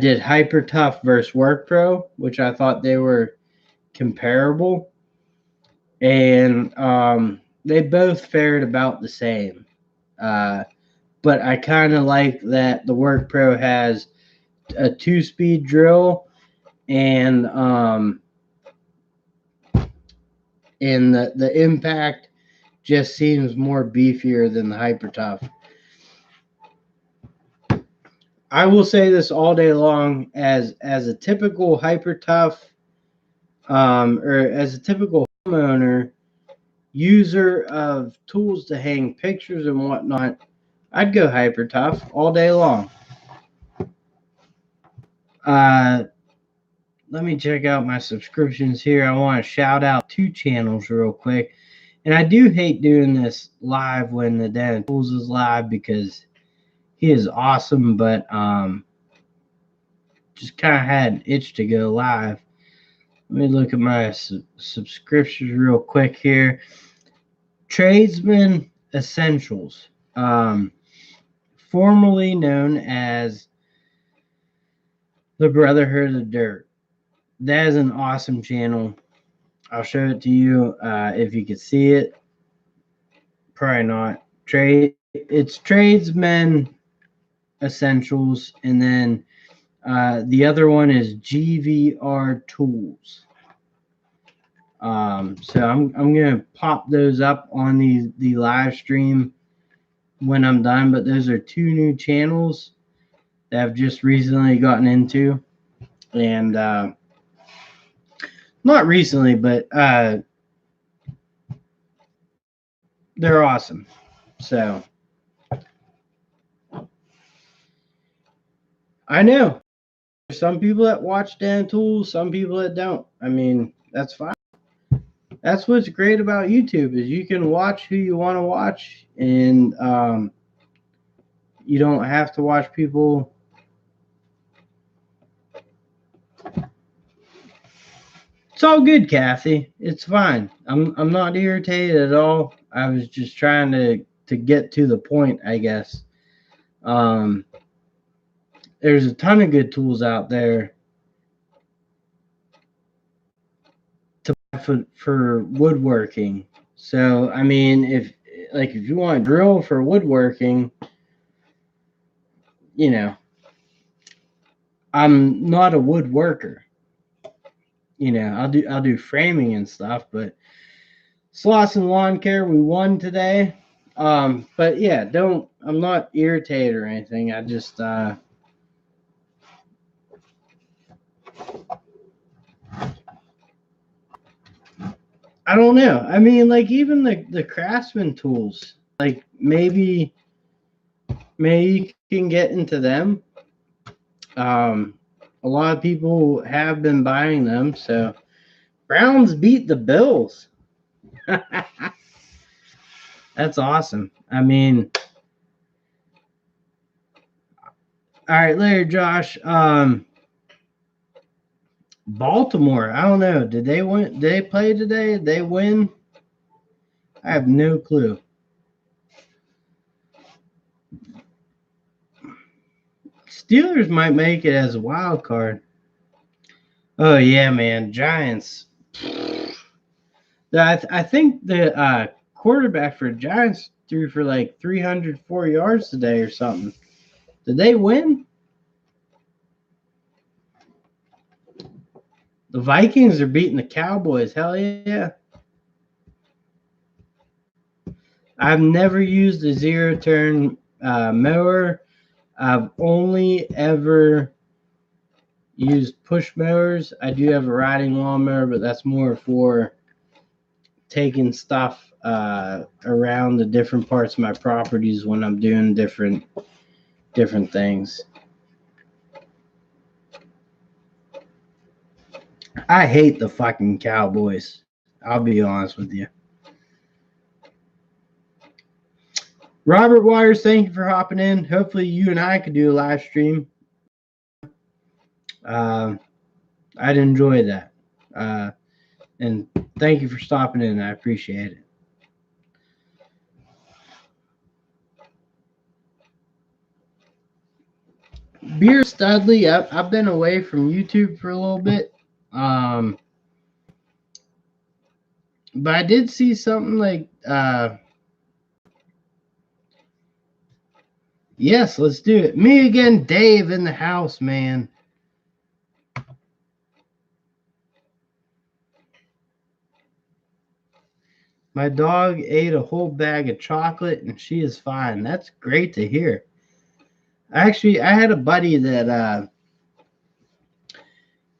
Speaker 1: did Hyper Tough versus Work Pro, which I thought they were comparable, and they both fared about the same. But I kind of like that the Work Pro has a 2-speed drill, and the Impact just seems more beefier than the Hyper Tough. I will say this all day long, as a typical Hyper Tough, or as a typical homeowner, user of tools to hang pictures and whatnot, I'd go Hyper Tough all day long. Let me check out my subscriptions here. I want to shout out 2 channels real quick. And I do hate doing this live when the Den of Tools is live, because he is awesome, but just kind of had an itch to go live. Let me look at my subscriptions real quick here. Tradesman Essentials, formerly known as the Brotherhood of Dirt. That is an awesome channel. I'll show it to you if you can see it. Probably not. It's Tradesman Essentials, and then the other one is GVR Tools. So I'm gonna pop those up on the live stream when I'm done. But those are 2 new channels that I've just recently gotten into, and not recently, but they're awesome. So I know there's some people that watch Dan Tools, some people that don't. I mean, that's fine. That's what's great about YouTube, is you can watch who you want to watch, and you don't have to watch people. It's all good, Kathy. It's fine. I'm not irritated at all. I was just trying to get to the point, I guess. There's a ton of good tools out there to buy for woodworking. So I mean, if you want to drill for woodworking, I'm not a woodworker. I'll do framing and stuff, but Sloss and Lawn Care, we won today. But yeah, I'm not irritated or anything. I just I don't know. I mean, like even the Craftsman tools, like maybe you can get into them. Um, a lot of people have been buying them, so Browns beat the Bills. That's awesome. I mean, all right, later, Josh. Baltimore. I don't know. Did they win? Did they play today? Did they win? I have no clue. Steelers might make it as a wild card. Oh yeah, man. Giants. I think the quarterback for Giants threw for like 304 yards today or something. Did they win? The Vikings are beating the Cowboys. Hell yeah. I've never used a zero turn mower. I've only ever used push mowers. I do have a riding lawnmower, but that's more for taking stuff around the different parts of my properties when I'm doing different things. I hate the fucking Cowboys. I'll be honest with you. Robert Waters, thank you for hopping in. Hopefully you and I could do a live stream. I'd enjoy that. And thank you for stopping in. I appreciate it. Beer Studley, I've been away from YouTube for a little bit. But I did see something like, yes, let's do it. Me again, Dave in the house, man. My dog ate a whole bag of chocolate and she is fine. That's great to hear. Actually, I had a buddy that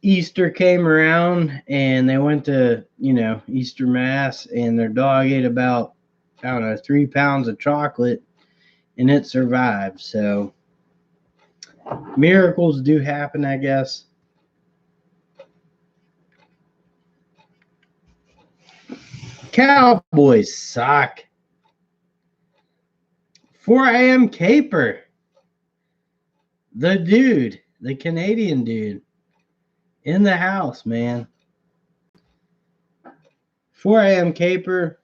Speaker 1: Easter came around and they went to, Easter Mass and their dog ate about, 3 pounds of chocolate and it survived. So miracles do happen, I guess. Cowboys suck. 4 a.m. Caper. The dude, the Canadian dude in the house, man. 4 a.m. Caper.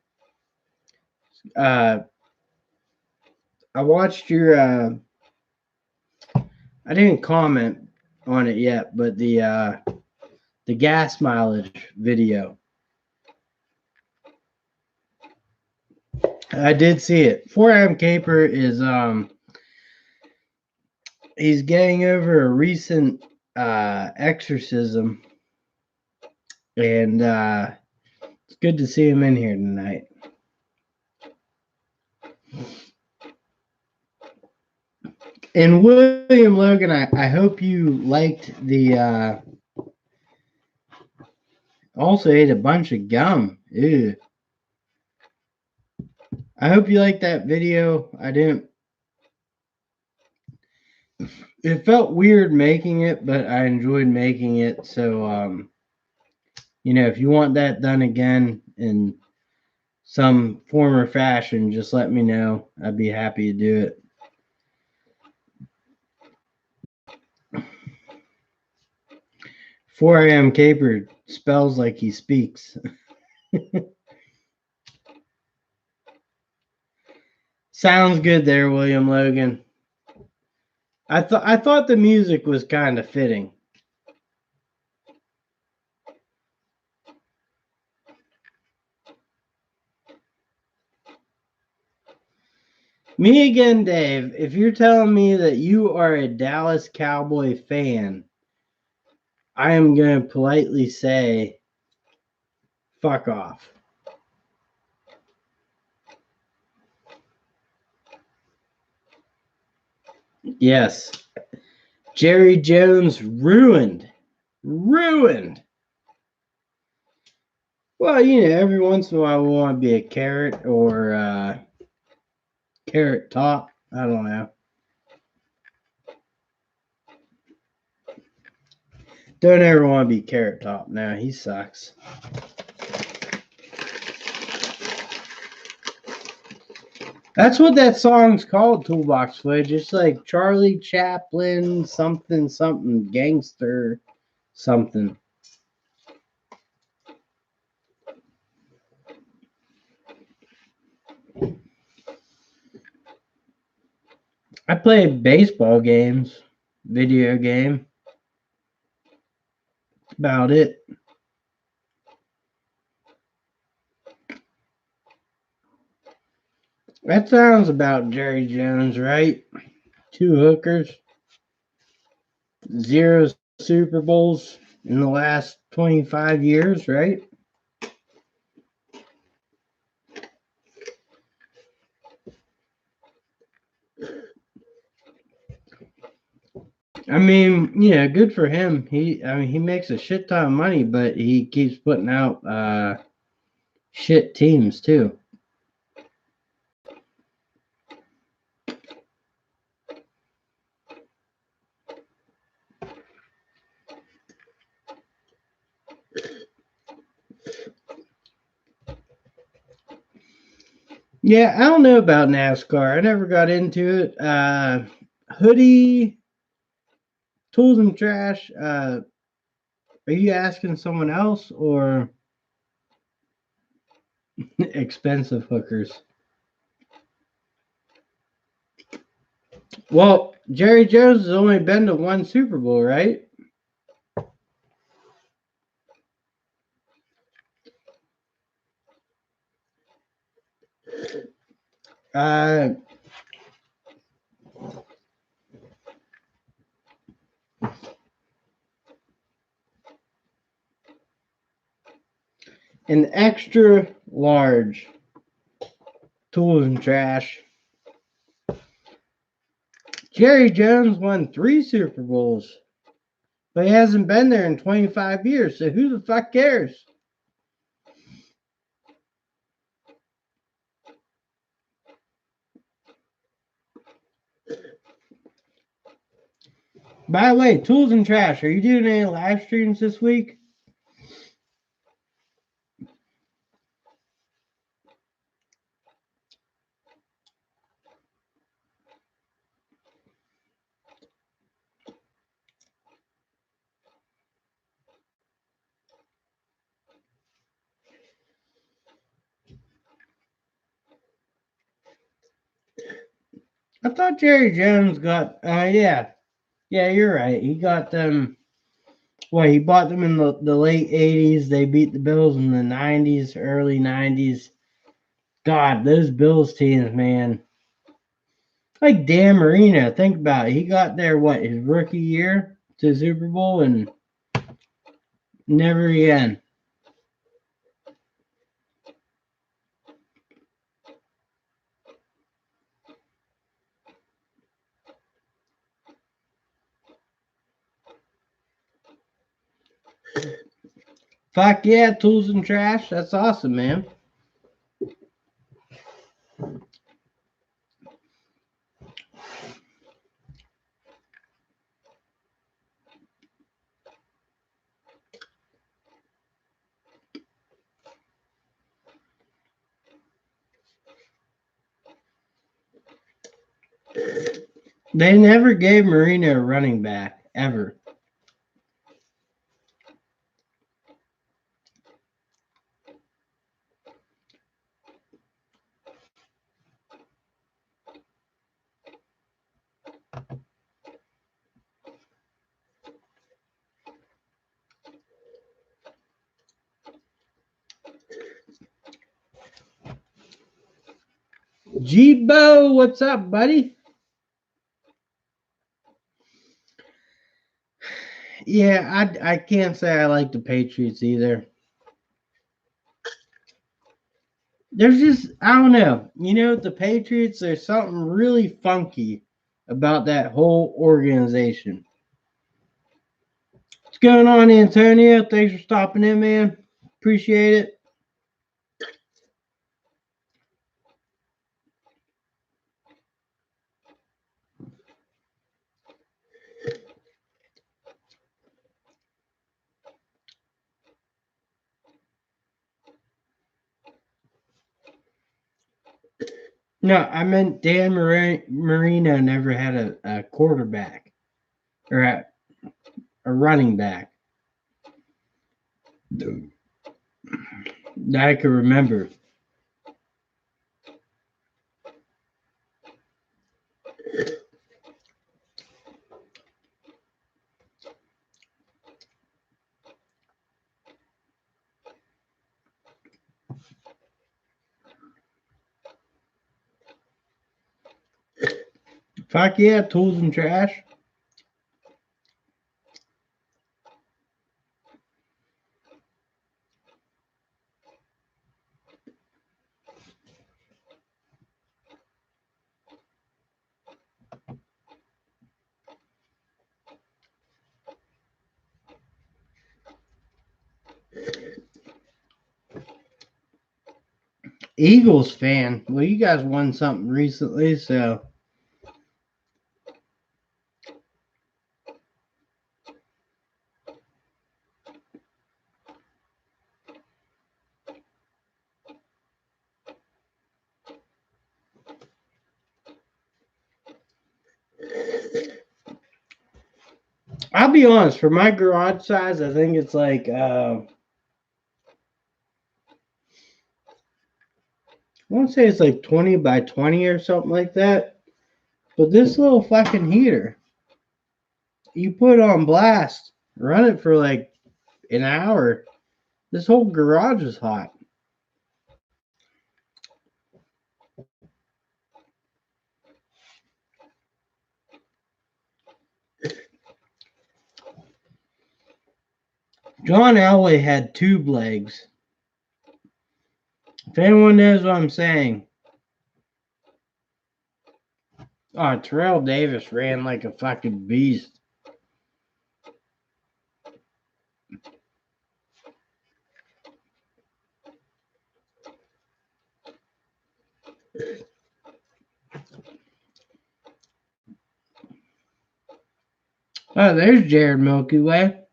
Speaker 1: I watched your I didn't comment on it yet, but the gas mileage video. I did see it. 4 a.m. Caper is he's getting over a recent exorcism, and it's good to see him in here tonight. And William Logan, I hope you liked the also ate a bunch of gum. Ew. I hope you liked that video. I didn't. It felt weird making it, but I enjoyed making it. So, if you want that done again in some form or fashion, just let me know. I'd be happy to do it. "4 a.m. Caper" spells like he speaks. Sounds good there, William Logan. I thought the music was kind of fitting. Me again, Dave. If you're telling me that you are a Dallas Cowboy fan, I am going to politely say, fuck off. Yes. Jerry Jones ruined. Well, you know, every once in a while we want to be a carrot or carrot top. I don't know. Don't ever want to be carrot top. No, he sucks. That's what that song's called, Toolbox Footage. It's like Charlie Chaplin, something, something, gangster, something. I play baseball games, video game. That's about it. That sounds about Jerry Jones, right? 2 hookers, 0 Super Bowls in the last 25 years, right? I mean, yeah, good for him. He makes a shit ton of money, but he keeps putting out shit teams too. Yeah, I don't know about NASCAR. I never got into it. Hoodie, tools and trash. Are you asking someone else or expensive hookers? Well, Jerry Jones has only been to 1 Super Bowl, right? Uh, an extra large tools and trash. Jerry Jones won 3 Super Bowls, but he hasn't been there in 25 years. So who the fuck cares? By the way, tools and trash. Are you doing any live streams this week? I thought Jerry Jones got. Yeah, you're right. He got them. Well, he bought them in the late '80s. They beat the Bills in the '90s, early '90s. God, those Bills teams, man. Like Dan Marino, think about it. He got there, what, his rookie year to the Super Bowl and never again. Fuck yeah, tools and trash. That's awesome, man. They never gave Marino a running back, ever. G-Bo, what's up, buddy? Yeah, I can't say I like the Patriots either. There's just, I don't know. You know, the Patriots, there's something really funky about that whole organization. What's going on, Antonio? Thanks for stopping in, man. Appreciate it. No, I meant Marino never had a quarterback or a running back that I could remember. Fuck yeah, tools and trash. Eagles fan. Well, you guys won something recently, so I'll be honest. For my garage size, I think it's like I want to say it's like 20 by 20 or something like that. But this little fucking heater, you put it on blast, run it for like an hour. This whole garage is hot. John Elway had tube legs. If anyone knows what I'm saying, Terrell Davis ran like a fucking beast. Oh, there's Jared Milky Way.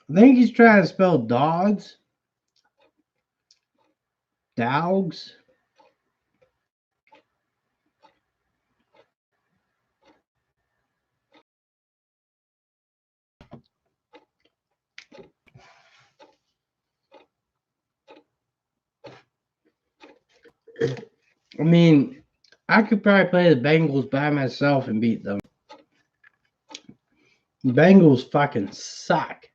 Speaker 1: I think he's trying to spell dogs. Dogs. I mean, I could probably play the Bengals by myself and beat them. The Bengals fucking suck.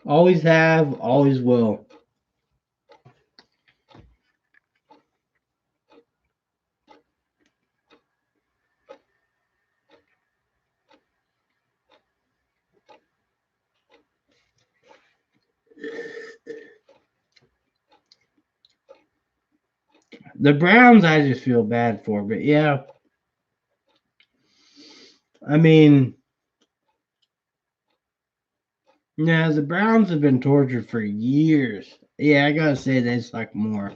Speaker 1: Always have, always will. The Browns, I just feel bad for, but yeah. I mean, yeah, the Browns have been tortured for years. Yeah, I gotta say they suck more.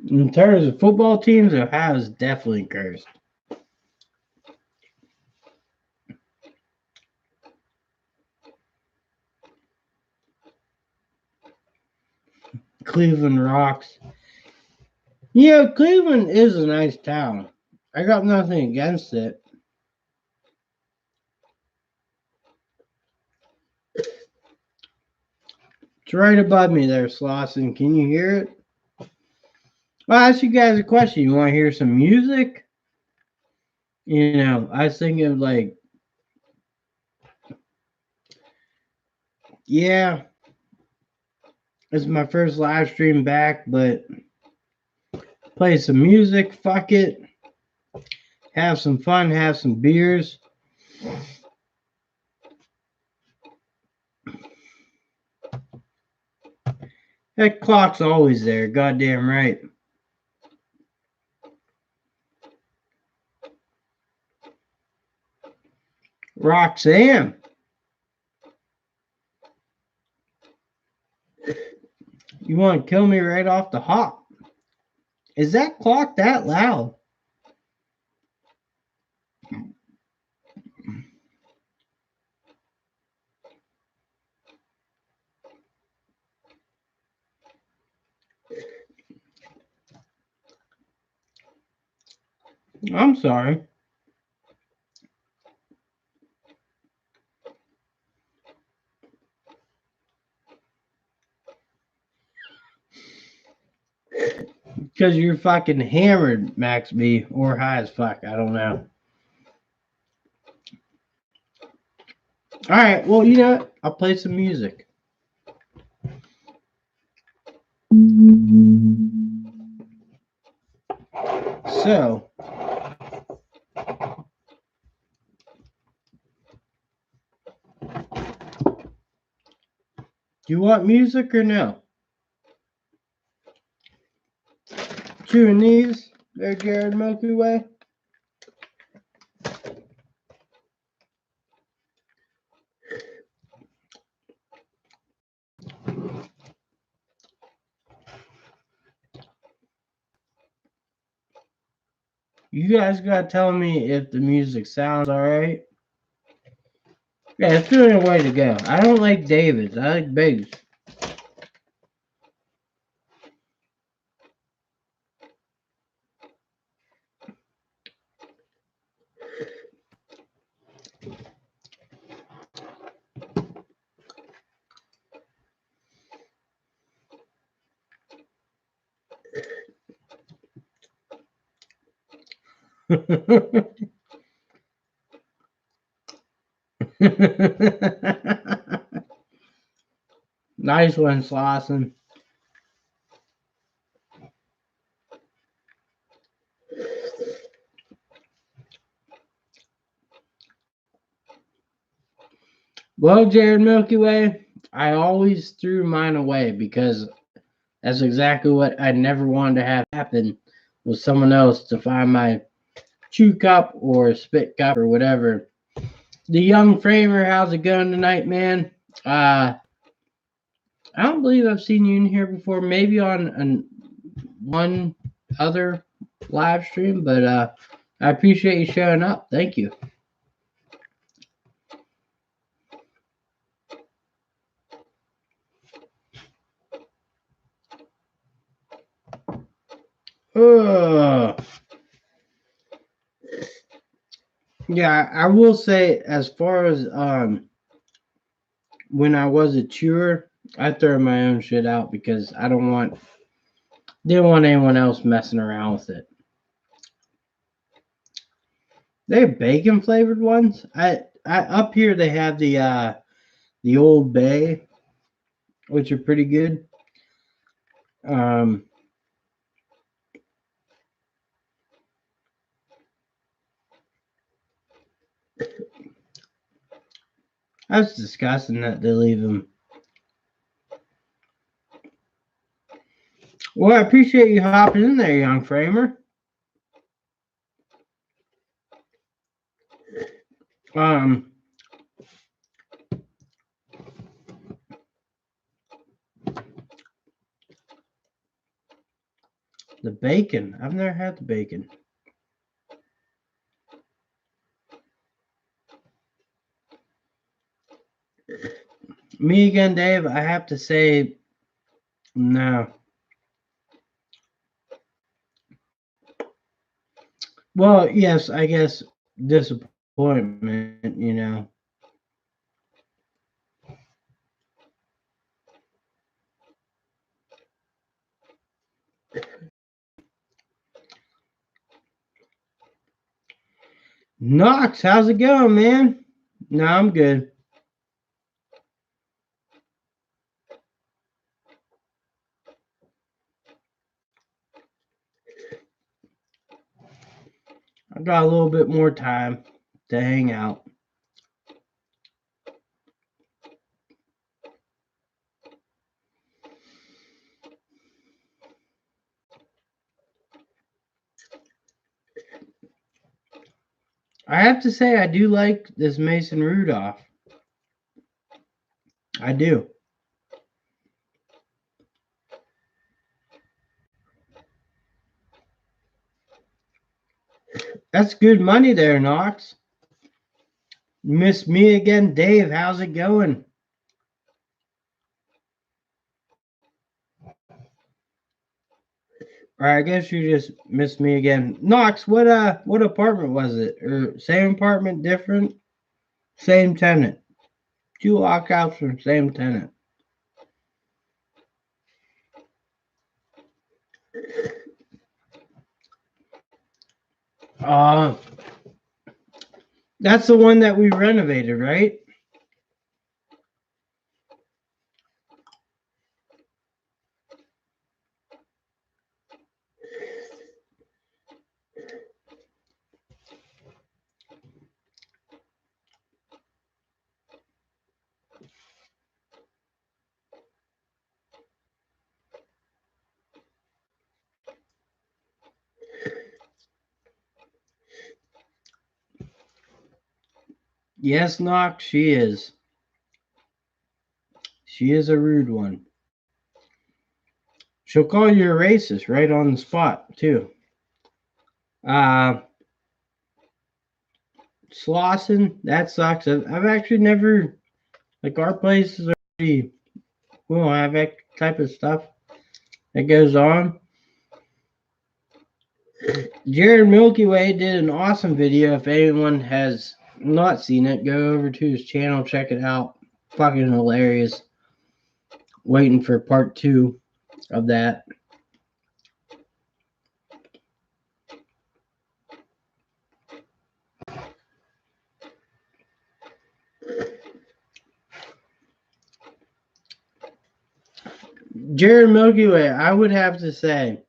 Speaker 1: In terms of football teams, Ohio is definitely cursed. Cleveland rocks. Yeah, Cleveland is a nice town. I got nothing against it. It's right above me there, Slauson. Can you hear it? I'll ask you guys a question. You want to hear some music? I was thinking of like, yeah, it's my first live stream back, but play some music, fuck it. Have some fun, have some beers. That clock's always there, goddamn right. Roxanne, you want to kill me right off the hop? Is that clock that loud? I'm sorry. Because you're fucking hammered, Max B, or high as fuck. I don't know. Alright, well, you know what? I'll play some music. So, do you want music or no? Chewing these, there, Jared Milky Way. You guys gotta tell me if the music sounds alright. Yeah, it's doing a way to go. I don't like David's, I like Big's. Nice one, Slauson. Well, Jared Milky Way, I always threw mine away because that's exactly what I never wanted to have happen, was someone else to find my chew cup or spit cup or whatever. The young framer, how's it going tonight, man? I don't believe I've seen you in here before. Maybe on one other live stream, but I appreciate you showing up. Thank you. Yeah, I will say, as far as when I was a chewer, I throw my own shit out because I didn't want anyone else messing around with it. They have bacon flavored ones. I up here they have the Old Bay, which are pretty good. Um, that's disgusting that they leave them. Well, I appreciate you hopping in there, young framer. Um, the bacon. I've never had the bacon. Me again, Dave. I have to say, no. Well, yes, I guess disappointment, you know. Knox, how's it going, man? No, I'm good. I got a little bit more time to hang out. I have to say, I do like this Mason Rudolph. I do. That's good money there, Knox. Miss me again, Dave. How's it going? Or I guess you just missed me again. Knox, what apartment was it? Or same apartment, different? Same tenant. Two lockouts from same tenant. Uh that's the one that we renovated, right? Yes, Knox, she is. She is a rude one. She'll call you a racist right on the spot, too. Uh Slauson, that sucks. I've actually never, like, our places are pretty, we don't have that type of stuff that goes on. Jared Milky Way did an awesome video. If anyone has not seen it, go over to his channel, check it out. Fucking hilarious. Waiting for part 2 of that. Jared Milky Way, I would have to say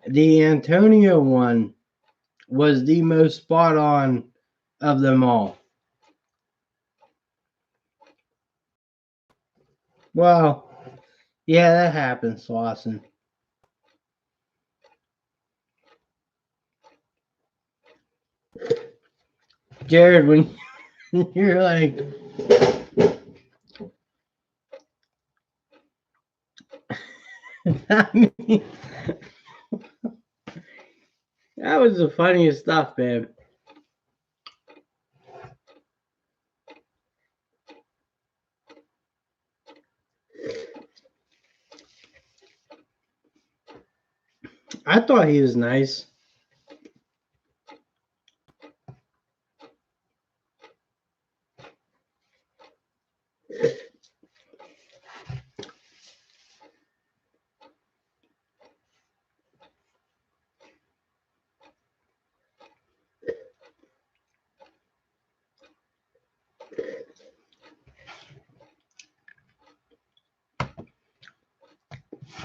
Speaker 1: the Antonio one was the most spot on of them all. Well, yeah, that happens, Lawson. Jared, when you're like, I mean, that was the funniest stuff, man. I thought he was nice.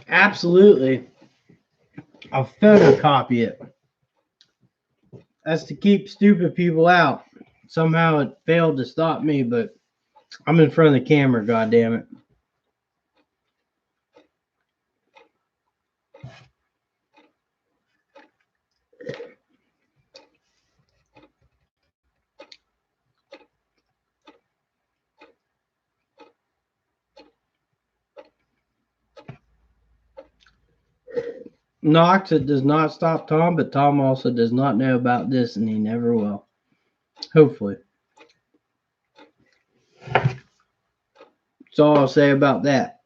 Speaker 1: Absolutely. I'll photocopy it. That's to keep stupid people out. Somehow it failed to stop me, but I'm in front of the camera, god damn it. Knox, it does not stop Tom, but Tom also does not know about this, and he never will. Hopefully. That's all I'll say about that.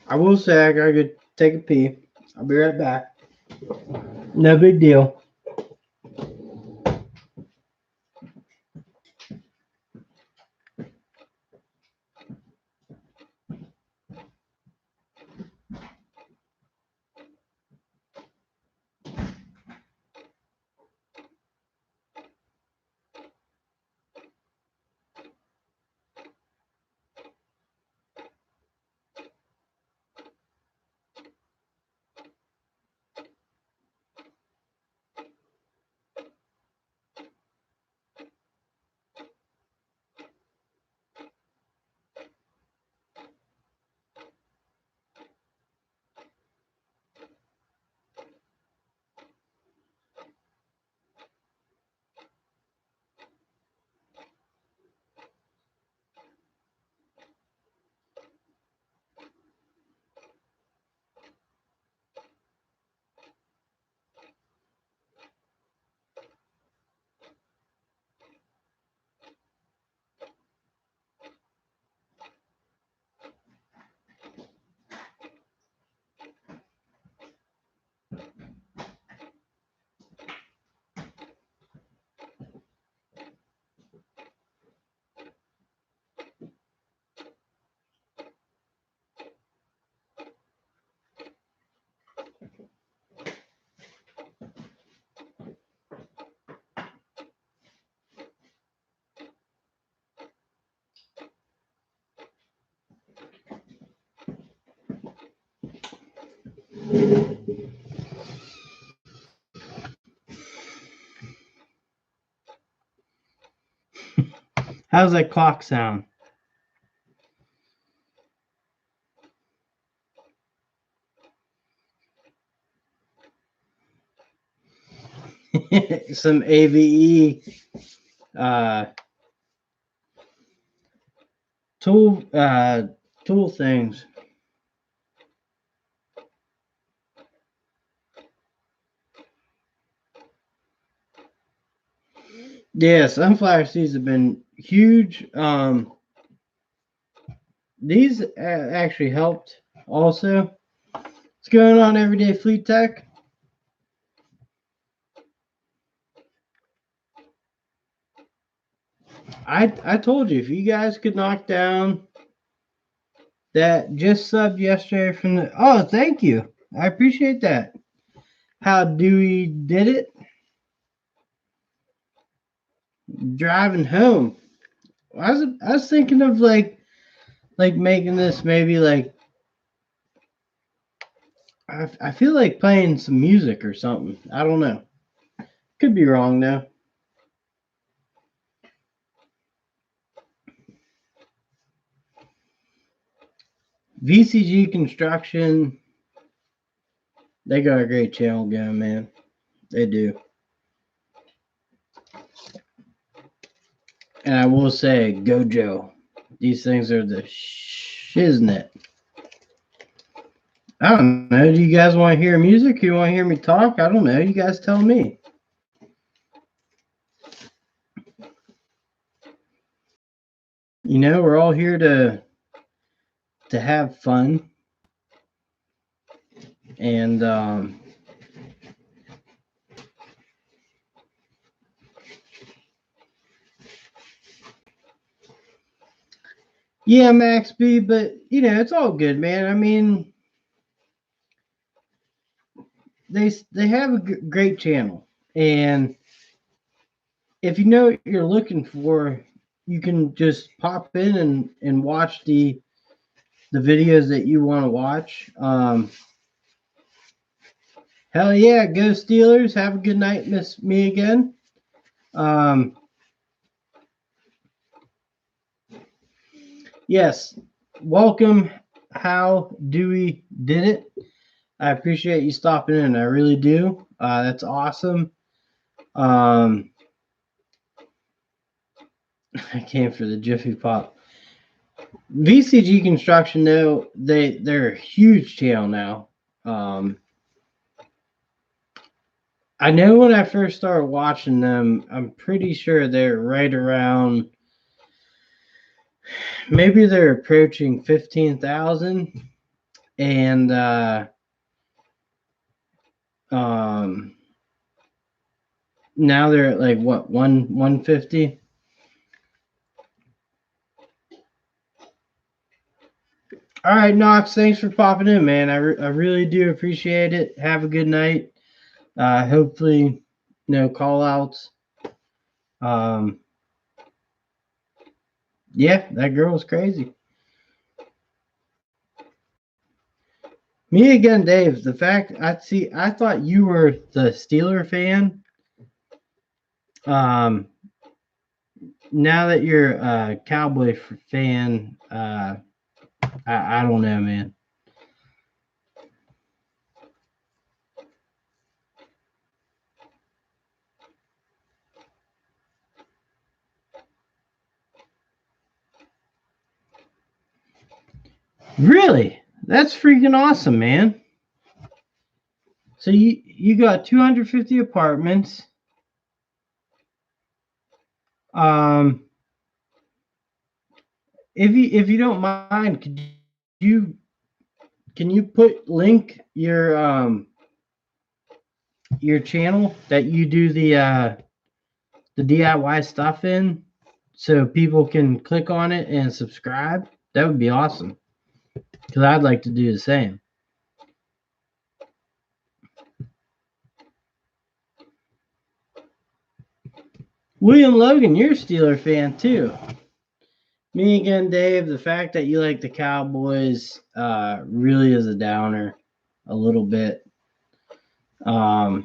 Speaker 1: I will say I gotta go take a pee. I'll be right back. No big deal. How's that clock sound? Some AVE tool things. Yeah, sunflower seeds have been huge. These actually helped also. What's going on, Everyday Fleet Tech? I told you, if you guys could knock down that just subbed yesterday from the... Oh, thank you. I appreciate that. How Dewey did it? Driving home. I was thinking of like making this maybe like... I feel like playing some music or something. I don't know. Could be wrong though. VCG Construction, they got a great channel going, man. They do. And I will say, go Joe. These things are the shiznit. I don't know. Do you guys want to hear music? You want to hear me talk? I don't know. You guys tell me. You know, we're all here to have fun. And yeah, Max B, but you know, it's all good, man. I mean, they have a great channel, and if you know what you're looking for, you can just pop in and watch the videos that you want to watch. Hell yeah, go Steelers! Have a good night, Miss Me again. Yes, welcome. How Dewey did it. I appreciate you stopping in. I really do. That's awesome. I came for the Jiffy Pop. VCG Construction, though, they're a huge channel now. I know when I first started watching them, I'm pretty sure they're right around, maybe they're approaching 15,000, and now they're at like what, 150. All right, Knox, thanks for popping in, man. I really do appreciate it. Have a good night. Hopefully, no call outs. Yeah, that girl was crazy. Me again, Dave. The fact I thought you were the Steeler fan. Now that you're a Cowboy fan, I don't know, man. Really? That's freaking awesome, man. So you got 250 apartments. If you don't mind, can you link your channel that you do the DIY stuff in, so people can click on it and subscribe? That would be awesome, because I'd like to do the same. William Logan, you're a Steeler fan too. Me again, Dave. The fact that you like the Cowboys really is a downer. a little bit. Oh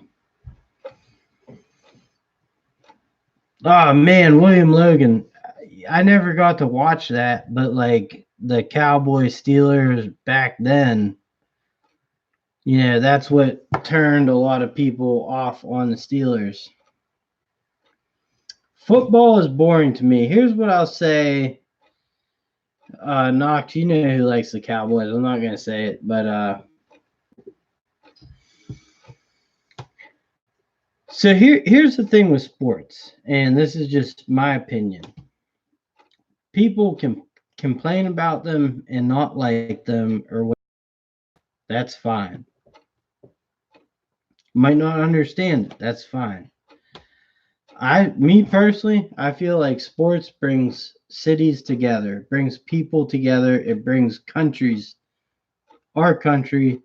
Speaker 1: man, William Logan. I never got to watch that, but like the Cowboys Steelers back then, that's what turned a lot of people off on the Steelers. Football is boring to me. Here's what I'll say. Knox, you know who likes the Cowboys. I'm not gonna say it, but so here's the thing with sports, and this is just my opinion. People can complain about them and not like them or what. That's fine. Might not understand it. That's fine. Me personally, I feel like sports brings cities together, brings people together, it brings our country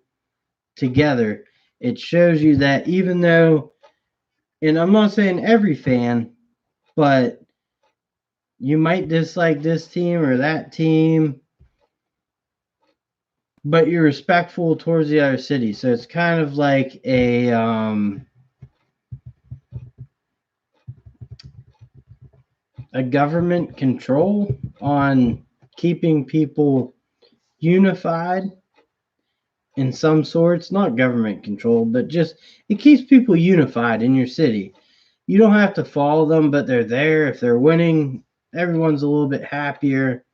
Speaker 1: together. It shows you that even though, and I'm not saying every fan, but you might dislike this team or that team, but you're respectful towards the other city. So it's kind of like a government control on keeping people unified in some sorts. Not government control, but just it keeps people unified in your city. You don't have to follow them, but they're there. If they're winning, everyone's a little bit happier.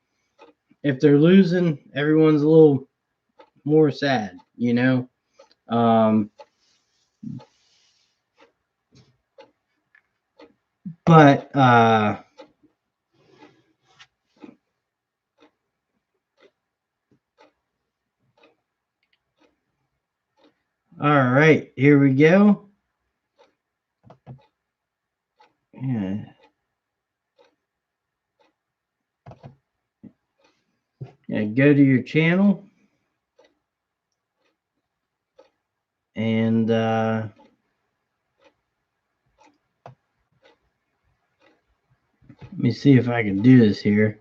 Speaker 1: If they're losing, everyone's a little more sad, but all right, here we go. Yeah. Yeah, go to your channel and let me see if I can do this here.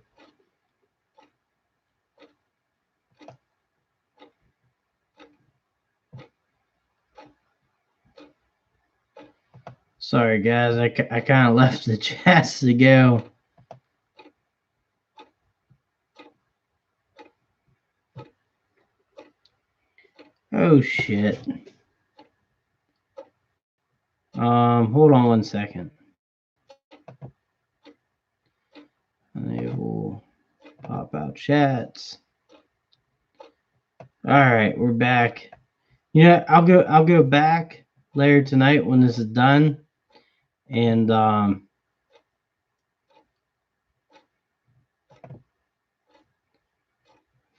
Speaker 1: Sorry, guys. I kind of left the chats to go. Oh, shit. Hold on one second. Enable pop out chats. All right, we're back. I'll go back later tonight when this is done, and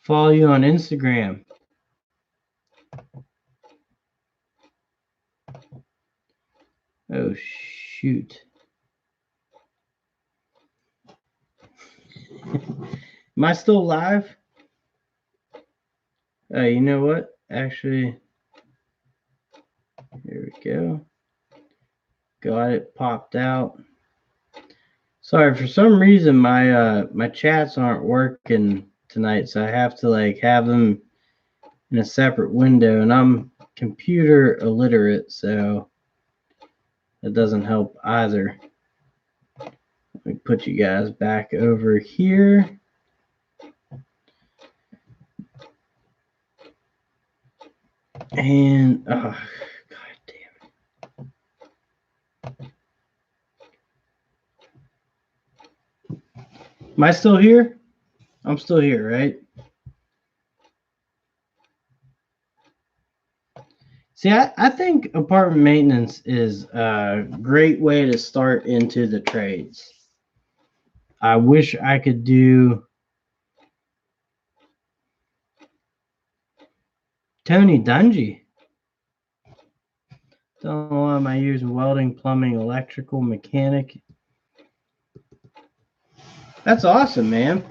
Speaker 1: follow you on Instagram. Oh shoot. Am I still live? You know what? Actually, here we go. Got it popped out. Sorry, for some reason my chats aren't working tonight, so I have to have them in a separate window, and I'm computer illiterate, so that doesn't help either. Let me put you guys back over here. And oh, god damn it. Am I still here? I'm still here, right? See, I think apartment maintenance is a great way to start into the trades. I wish I could do Tony Dungy. Done a lot of my years in welding, plumbing, electrical, mechanic. That's awesome, man.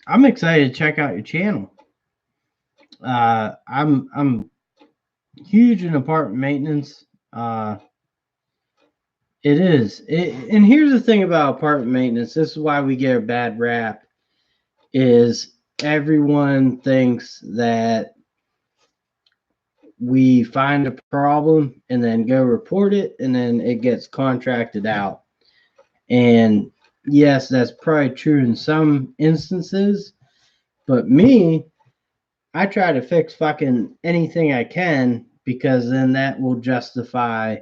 Speaker 1: I'm excited to check out your channel. I'm huge in apartment maintenance, It is. And here's the thing about apartment maintenance. This is why we get a bad rap. Is everyone thinks that we find a problem and then go report it, and then it gets contracted out. And yes, that's probably true in some instances. But me, I try to fix fucking anything I can because then that will justify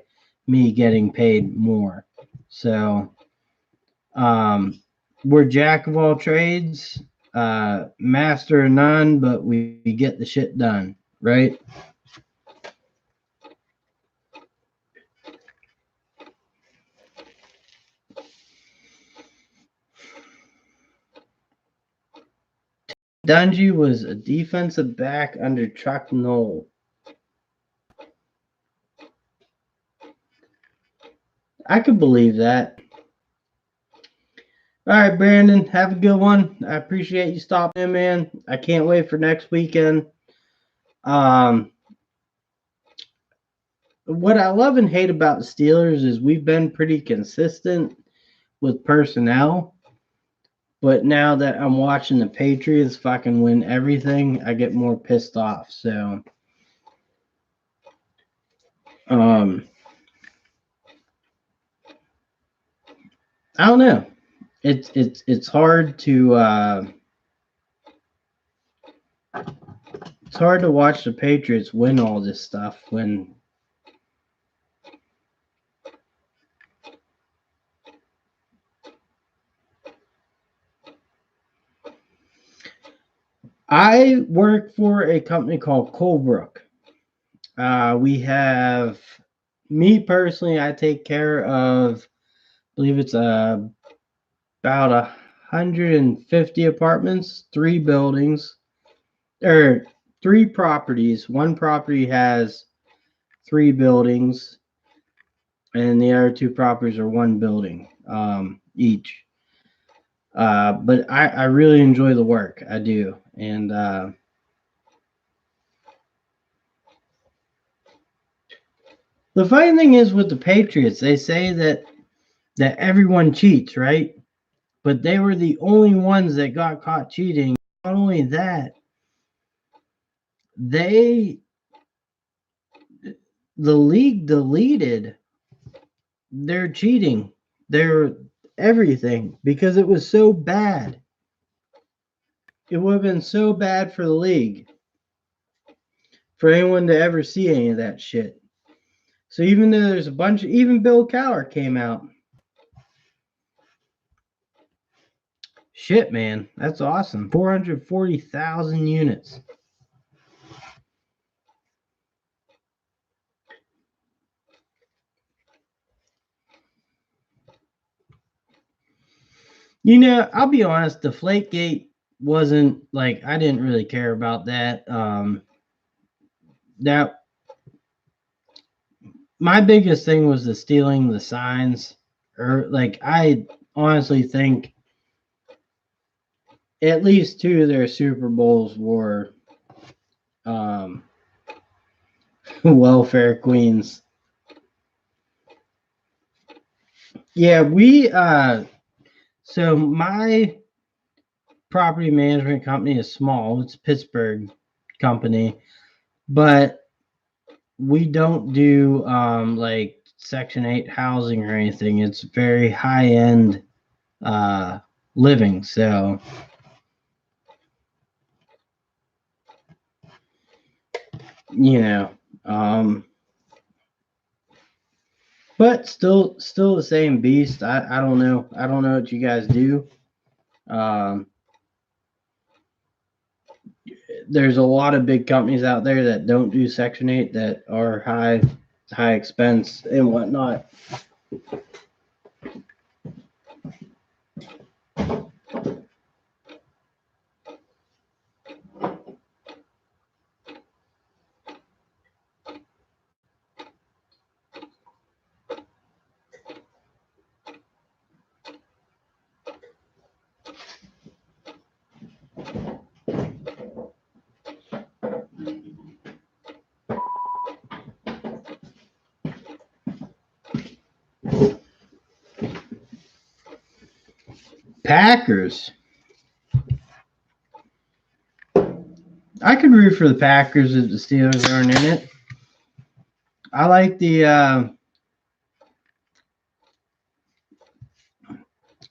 Speaker 1: me getting paid more. So, we're jack of all trades, master of none, but we get the shit done, right? Dungy was a defensive back under Chuck Noll. I could believe that. All right, Brandon, have a good one. I appreciate you stopping in, man. I can't wait for next weekend. Um, what I love and hate about the Steelers is we've been pretty consistent with personnel, but now that I'm watching the Patriots fucking win everything, I get more pissed off. So, um, I don't know. It's hard to it's hard to watch the Patriots win all this stuff when I work for a company called Colebrook. We have me personally. I take care of, I believe it's about 150 apartments, 3 buildings, or 3 properties. One property has 3 buildings, and the other 2 properties are 1 building each. But I really enjoy the work. I do, and the funny thing is with the Patriots, they say that everyone cheats, right? But they were the only ones that got caught cheating. Not only that, they the league deleted their cheating, their everything because it was so bad. It would have been so bad for the league for anyone to ever see any of that shit. So even though there's a bunch of, even Bill Cowher came out. Shit, man, that's awesome. 440,000 units. I'll be honest, Deflategate wasn't like I didn't really care about that. That my biggest thing was the stealing the signs. Or like I honestly think at least 2 of their Super Bowls were um, welfare queens. Yeah, we so my property management company is small. It's a Pittsburgh company, but we don't do like Section 8 housing or anything. It's very high end uh, living. So, you know, um, but still the same beast. I don't know. I don't know what you guys do. Um, there's a lot of big companies out there that don't do Section 8 that are high expense and whatnot. Packers. I could root for the Packers if the Steelers aren't in it. I like the,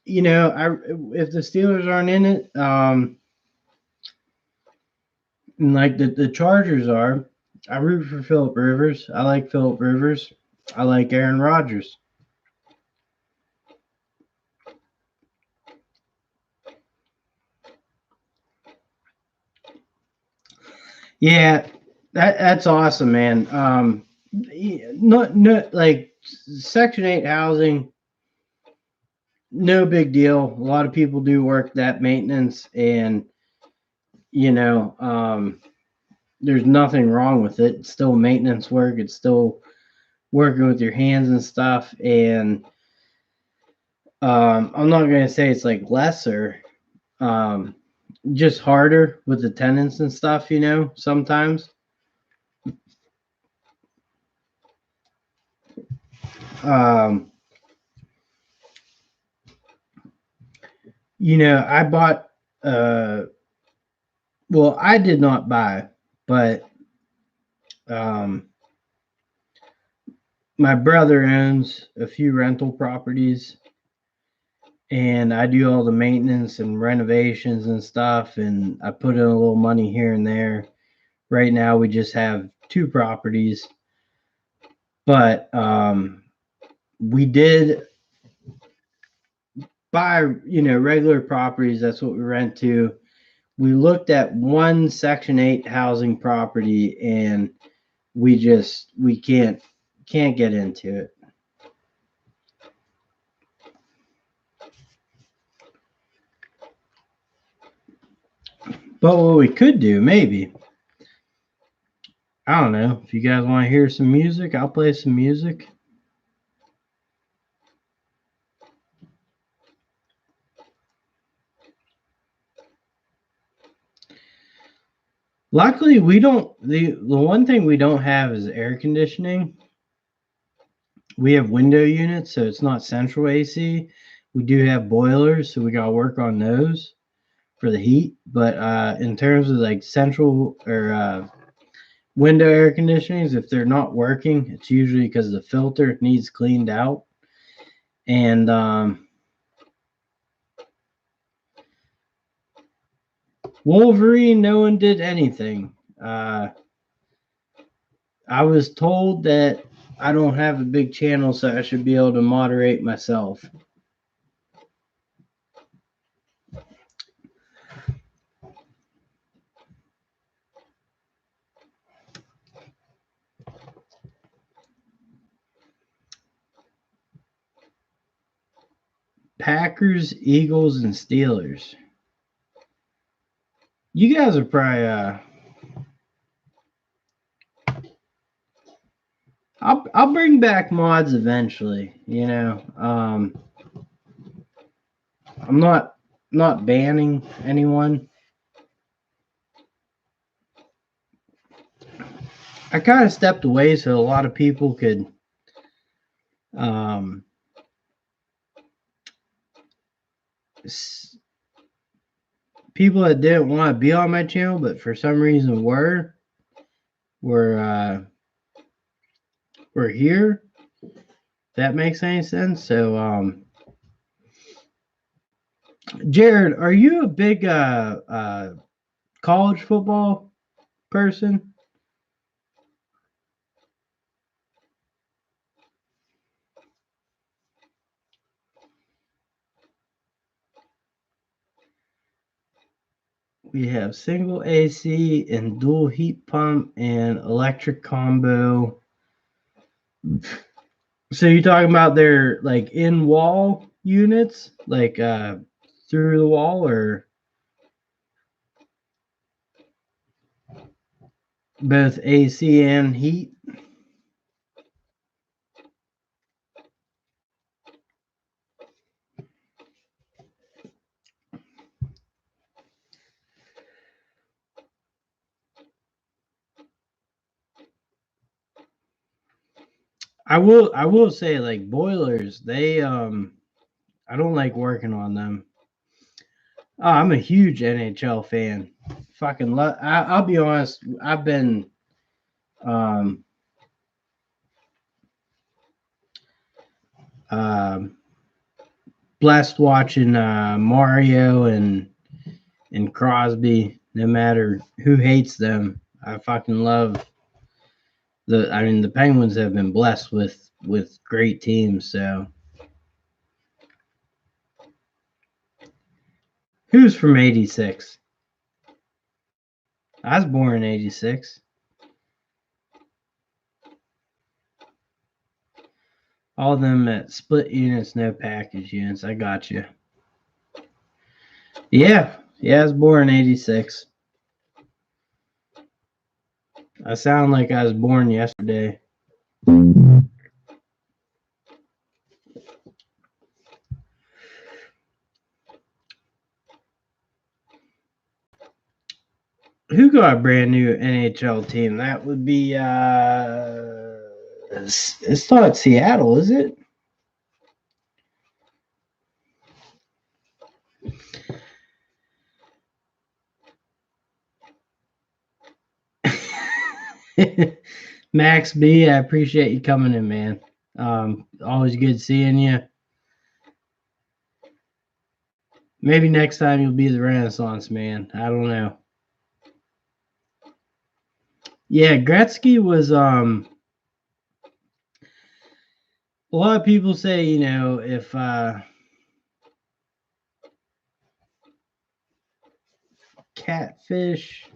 Speaker 1: if the Steelers aren't in it, and like the Chargers are, I root for Phillip Rivers. I like Phillip Rivers. I like Aaron Rodgers. Yeah, that's awesome, man. Not like Section 8 housing, no big deal. A lot of people do work that maintenance, and you know, there's nothing wrong with it. It's still maintenance work. It's still working with your hands and stuff. And I'm not gonna say it's like lesser, um, just harder with the tenants and stuff. Sometimes. Um, I bought. Uh, well, I did not buy, but um, my brother owns a few rental properties, and I do all the maintenance and renovations and stuff, and I put in a little money here and there. Right now, we just have two properties, but we did buy, regular properties. That's what we rent to. We looked at one Section 8 housing property, and we can't get into it. But what we could do, maybe, I don't know. If you guys want to hear some music, I'll play some music. Luckily, we don't. The one thing we don't have is air conditioning. We have window units, so it's not central AC. We do have boilers, so we got to work on those for the heat. But in terms of like central or window air conditionings, if they're not working, it's usually because the filter needs cleaned out. And Wolverine, no one did anything. I was told that I don't have a big channel, so I should be able to moderate myself. Packers, Eagles, and Steelers. You guys are probably. I'll bring back mods eventually. I'm not banning anyone. I kind of stepped away so a lot of people could um, people that didn't want to be on my channel, but for some reason were here. If that makes any sense. So, Jared, are you a big college football person? We have single AC and dual heat pump and electric combo. So you're talking about their like in wall units, like through the wall, or both AC and heat? I will say like boilers, they I don't like working on them. Oh, I'm a huge NHL fan. Fucking love. I'll be honest. I've been um, um blessed watching Mario and Crosby. No matter who hates them, I fucking love the. I mean, the Penguins have been blessed with great teams. So, who's from '86? I was born in '86. All of them at split units, no package units. I got you. Yeah, I was born in '86. I sound like I was born yesterday. Who got a brand new NHL team? That would be it's not Seattle, is it? Max B, I appreciate you coming in, man. Always good seeing you. Maybe next time you'll be the Renaissance man. I don't know. Yeah, Gretzky was a lot of people say, if Catfish,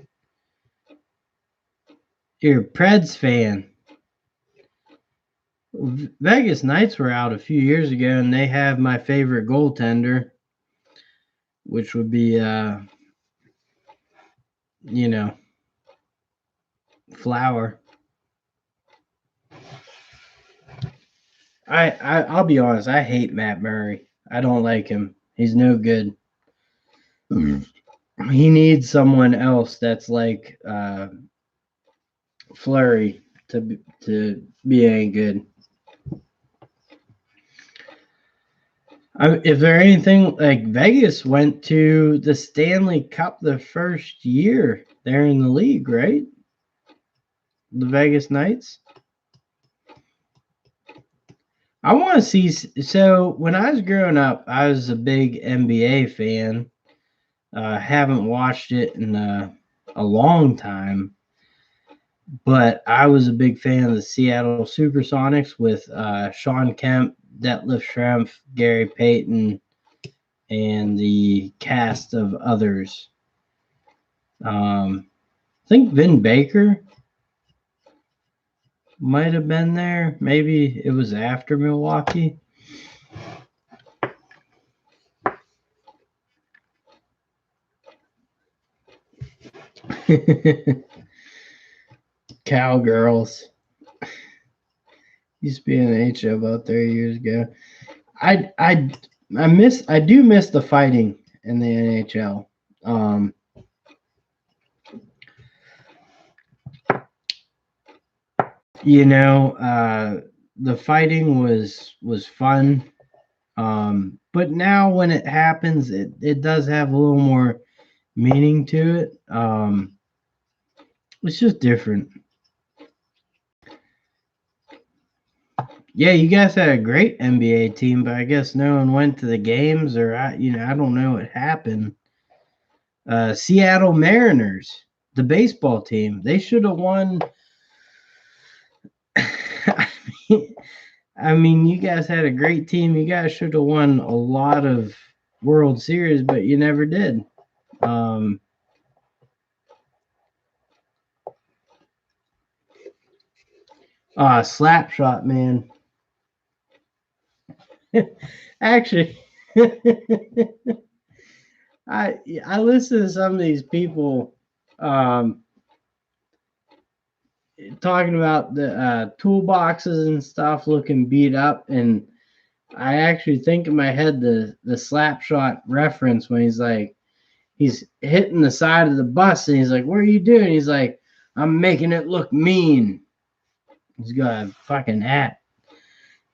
Speaker 1: you're a Preds fan. Vegas Knights were out a few years ago, and they have my favorite goaltender, which would be, Flower. I'll be honest. I hate Matt Murray. I don't like him. He's no good. He needs someone else that's like Flurry to be any good. If there anything like Vegas went to the Stanley Cup the first year they're in the league, right? The Vegas Knights. I want to see. So when I was growing up, I was a big NBA fan. Haven't watched it in a long time, but I was a big fan of the Seattle Supersonics with Sean Kemp, Detlef Schrempf, Gary Payton, and the cast of others. I think Vin Baker might have been there. Maybe it was after Milwaukee. Cowgirls. Used to be in the HO about 30 years ago. I do miss the fighting in the NHL. The fighting was fun. But now when it happens, it does have a little more meaning to it. It's just different. Yeah, you guys had a great NBA team, but I guess no one went to the games, or I don't know what happened. Seattle Mariners, the baseball team, they should have won. I mean, you guys had a great team. You guys should have won a lot of World Series, but you never did. Slap shot, man. Actually, I listen to some of these people talking about the toolboxes and stuff looking beat up, and I actually think in my head the slap shot reference when he's hitting the side of the bus and he's like, "What are you doing?" He's like, "I'm making it look mean." He's got a fucking hat.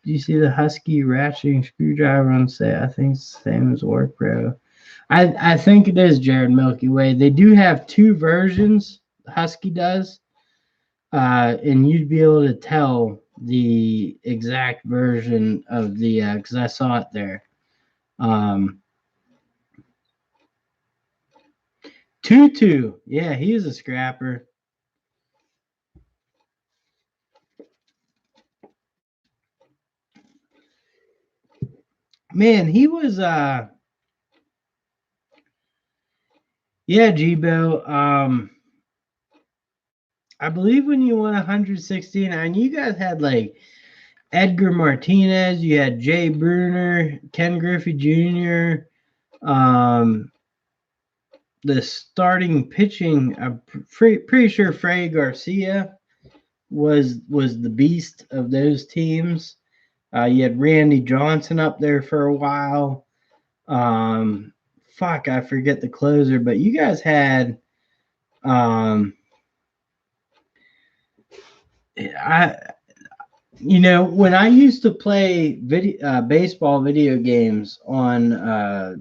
Speaker 1: Do you see the Husky ratcheting screwdriver on set? I think it's the same as Work Pro. I think it is Jared Milky Way. They do have two versions. Husky does, and you'd be able to tell the exact version of the because I saw it there. Um, Tutu, yeah, he was a scrapper. Man, he was yeah, Jibo. I believe when you won 169, you guys had like Edgar Martinez, you had Jay Bruner, Ken Griffey Jr., the starting pitching. I'm pretty sure Frey Garcia was the beast of those teams. You had Randy Johnson up there for a while. Fuck, I forget the closer, but you guys had I when I used to play baseball video games on uh,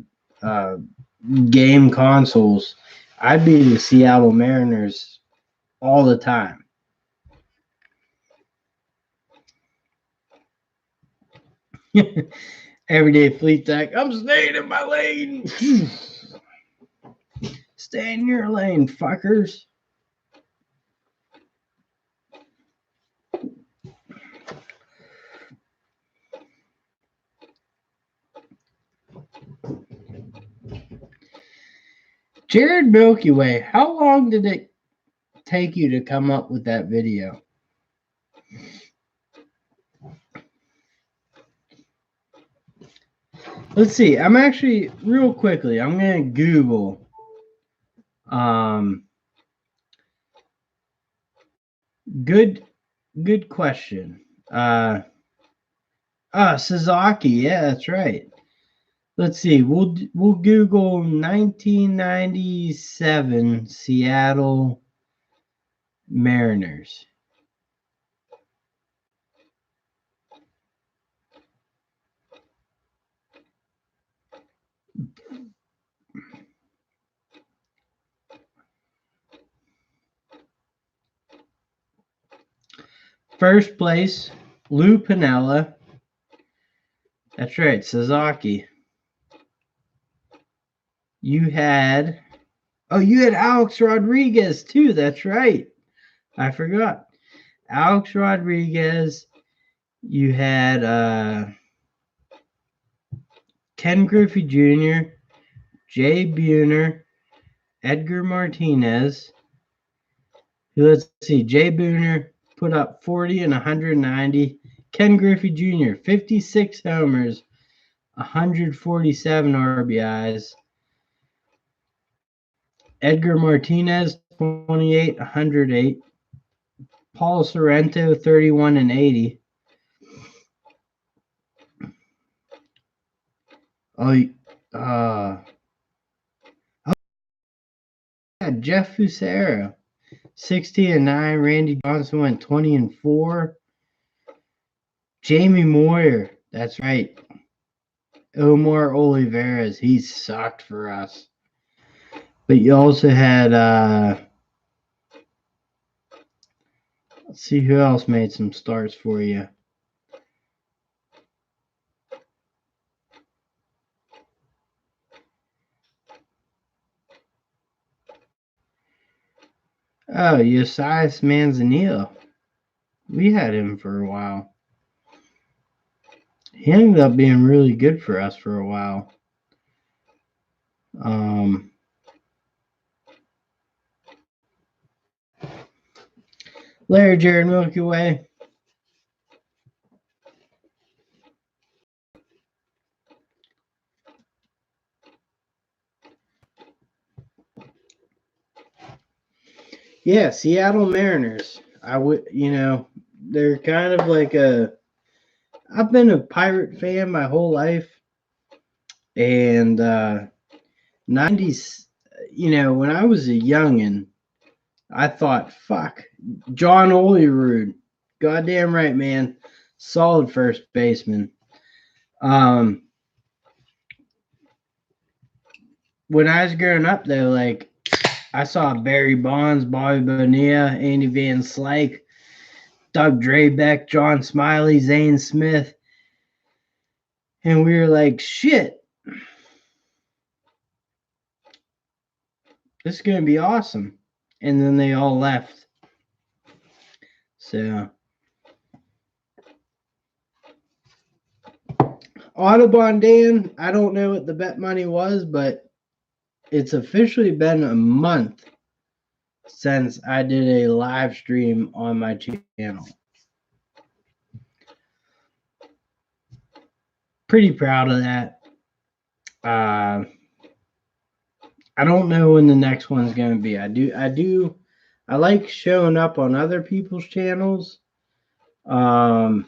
Speaker 1: game consoles, I'd be the Seattle Mariners all the time. Everyday fleet deck. I'm staying in my lane. Stay in your lane, fuckers. Jared Milky Way, how long did it take you to come up with that video? Let's see. I'm actually real quickly. I'm gonna Google. Good, good question. Sasaki. Yeah, that's right. Let's see. We'll Google 1997 Seattle Mariners. First place, Lou Piniella. That's right, Sasaki. You had Alex Rodriguez too. That's right. I forgot. Alex Rodriguez. You had Ken Griffey Jr., Jay Buhner, Edgar Martinez. Let's see. Jay Buhner put up 40 and 190. Ken Griffey Jr., 56 homers, 147 RBIs. Edgar Martinez, 28, 108. Paul Sorrento, 31 and 80. Jeff Fusero, 60 and 9. Randy Johnson went 20 and 4. Jamie Moyer, that's right. Omar Olivares, he sucked for us. But you also had let's see who else made some starts for you. Oh, Yasias Manzanillo. We had him for a while. He ended up being really good for us for a while. Larry Jared Milky Way. Yeah, Seattle Mariners. They're kind of like I've been a Pirate fan my whole life. And 90s, when I was a youngin', I thought, fuck, John Olerud. Goddamn right, man. Solid first baseman. when I was growing up, though, like I saw Barry Bonds, Bobby Bonilla, Andy Van Slyke, Doug Drabeck, John Smiley, Zane Smith, and we were like, shit, this is gonna be awesome. And then they all left. So Audubon Dan, I don't know what the bet money was, but it's officially been a month since I did a live stream on my channel. Pretty proud of that. I don't know when the next one's going to be. I like showing up on other people's channels. But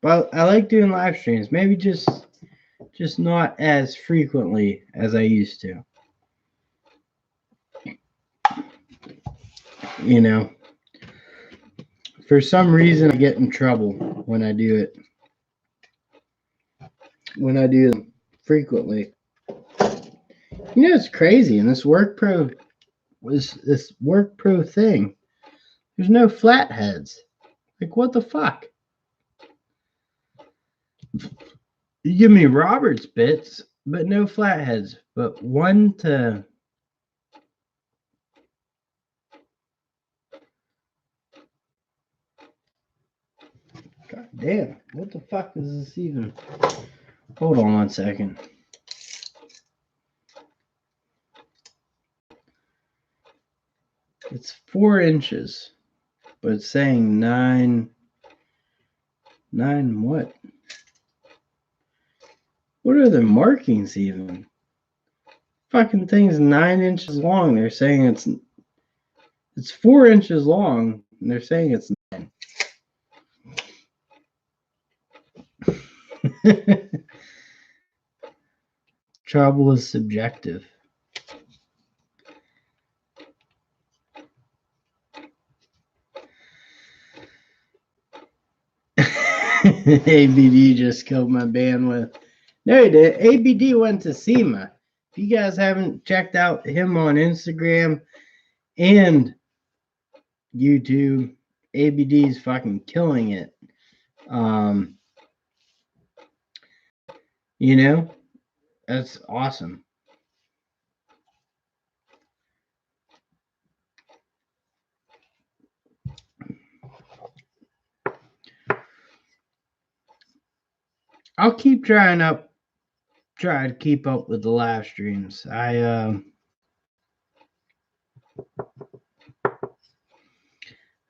Speaker 1: I like doing live streams. Maybe just not as frequently as I used to. You know, for some reason I get in trouble when I do it. When I do them frequently. You know, it's crazy. And this work pro thing, there's no flatheads. Like, what the fuck? You give me Roberts bits, but no flatheads. But one to... God damn. What the fuck is this even? Hold on 1 second. It's 4 inches, but it's saying 9 what? What are the markings even? Fucking thing's 9 inches long. They're saying it's 4 inches long, and they're saying it's 9. Trouble is subjective. ABD just killed my bandwidth. No, he did. ABD went to SEMA. If you guys haven't checked out him on Instagram and YouTube, ABD's fucking killing it. You know, that's awesome. I'll keep try to keep up with the live streams. I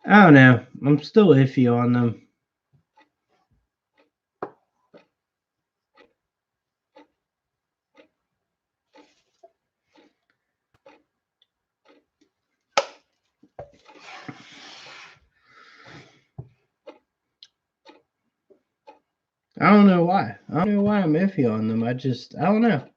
Speaker 1: don't know. I'm still iffy on them. I don't know why. I don't know why I'm iffy on them. I don't know.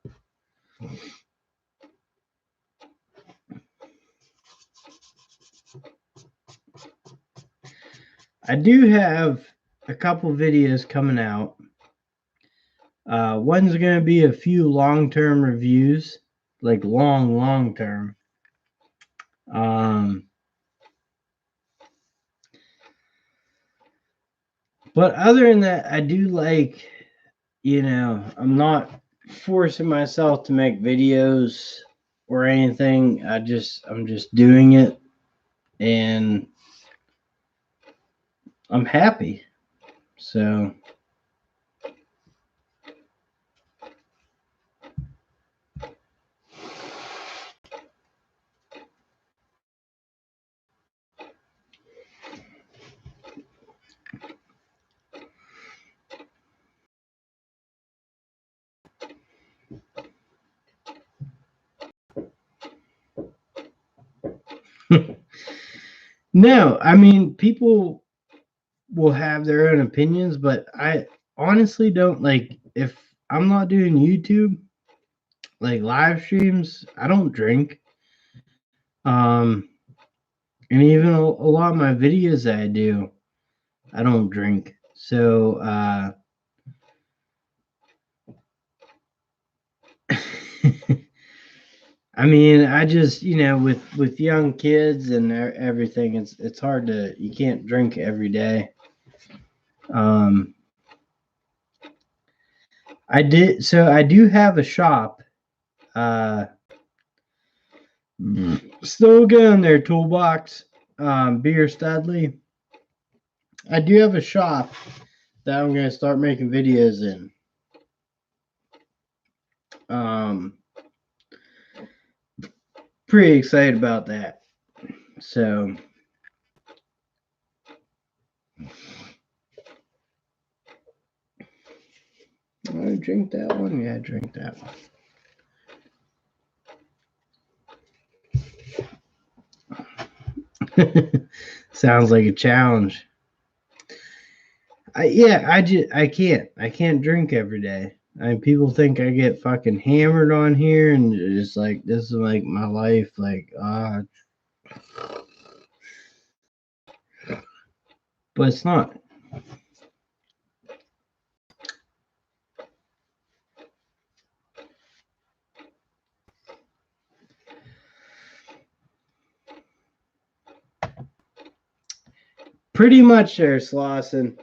Speaker 1: I do have a couple videos coming out. One's going to be a few long-term reviews, like long term. But other than that, I do like, you know, I'm not forcing myself to make videos or anything. I'm just doing it, and I'm happy. So no, I mean, people will have their own opinions, but I honestly don't like, if I'm not doing YouTube, like live streams, I don't drink. And even a lot of my videos that I do, I don't drink. So I mean, I just, with young kids and everything, it's hard you can't drink every day. I do have a shop. Still getting their toolbox, Beer Studley. I do have a shop that I'm gonna start making videos in. Pretty excited about that. So I drink that one. Yeah, I drink that one. Sounds like a challenge. I can't drink every day. I mean, people think I get fucking hammered on here, and it's like this is like my life. Like, but it's not. Pretty much there, Slauson.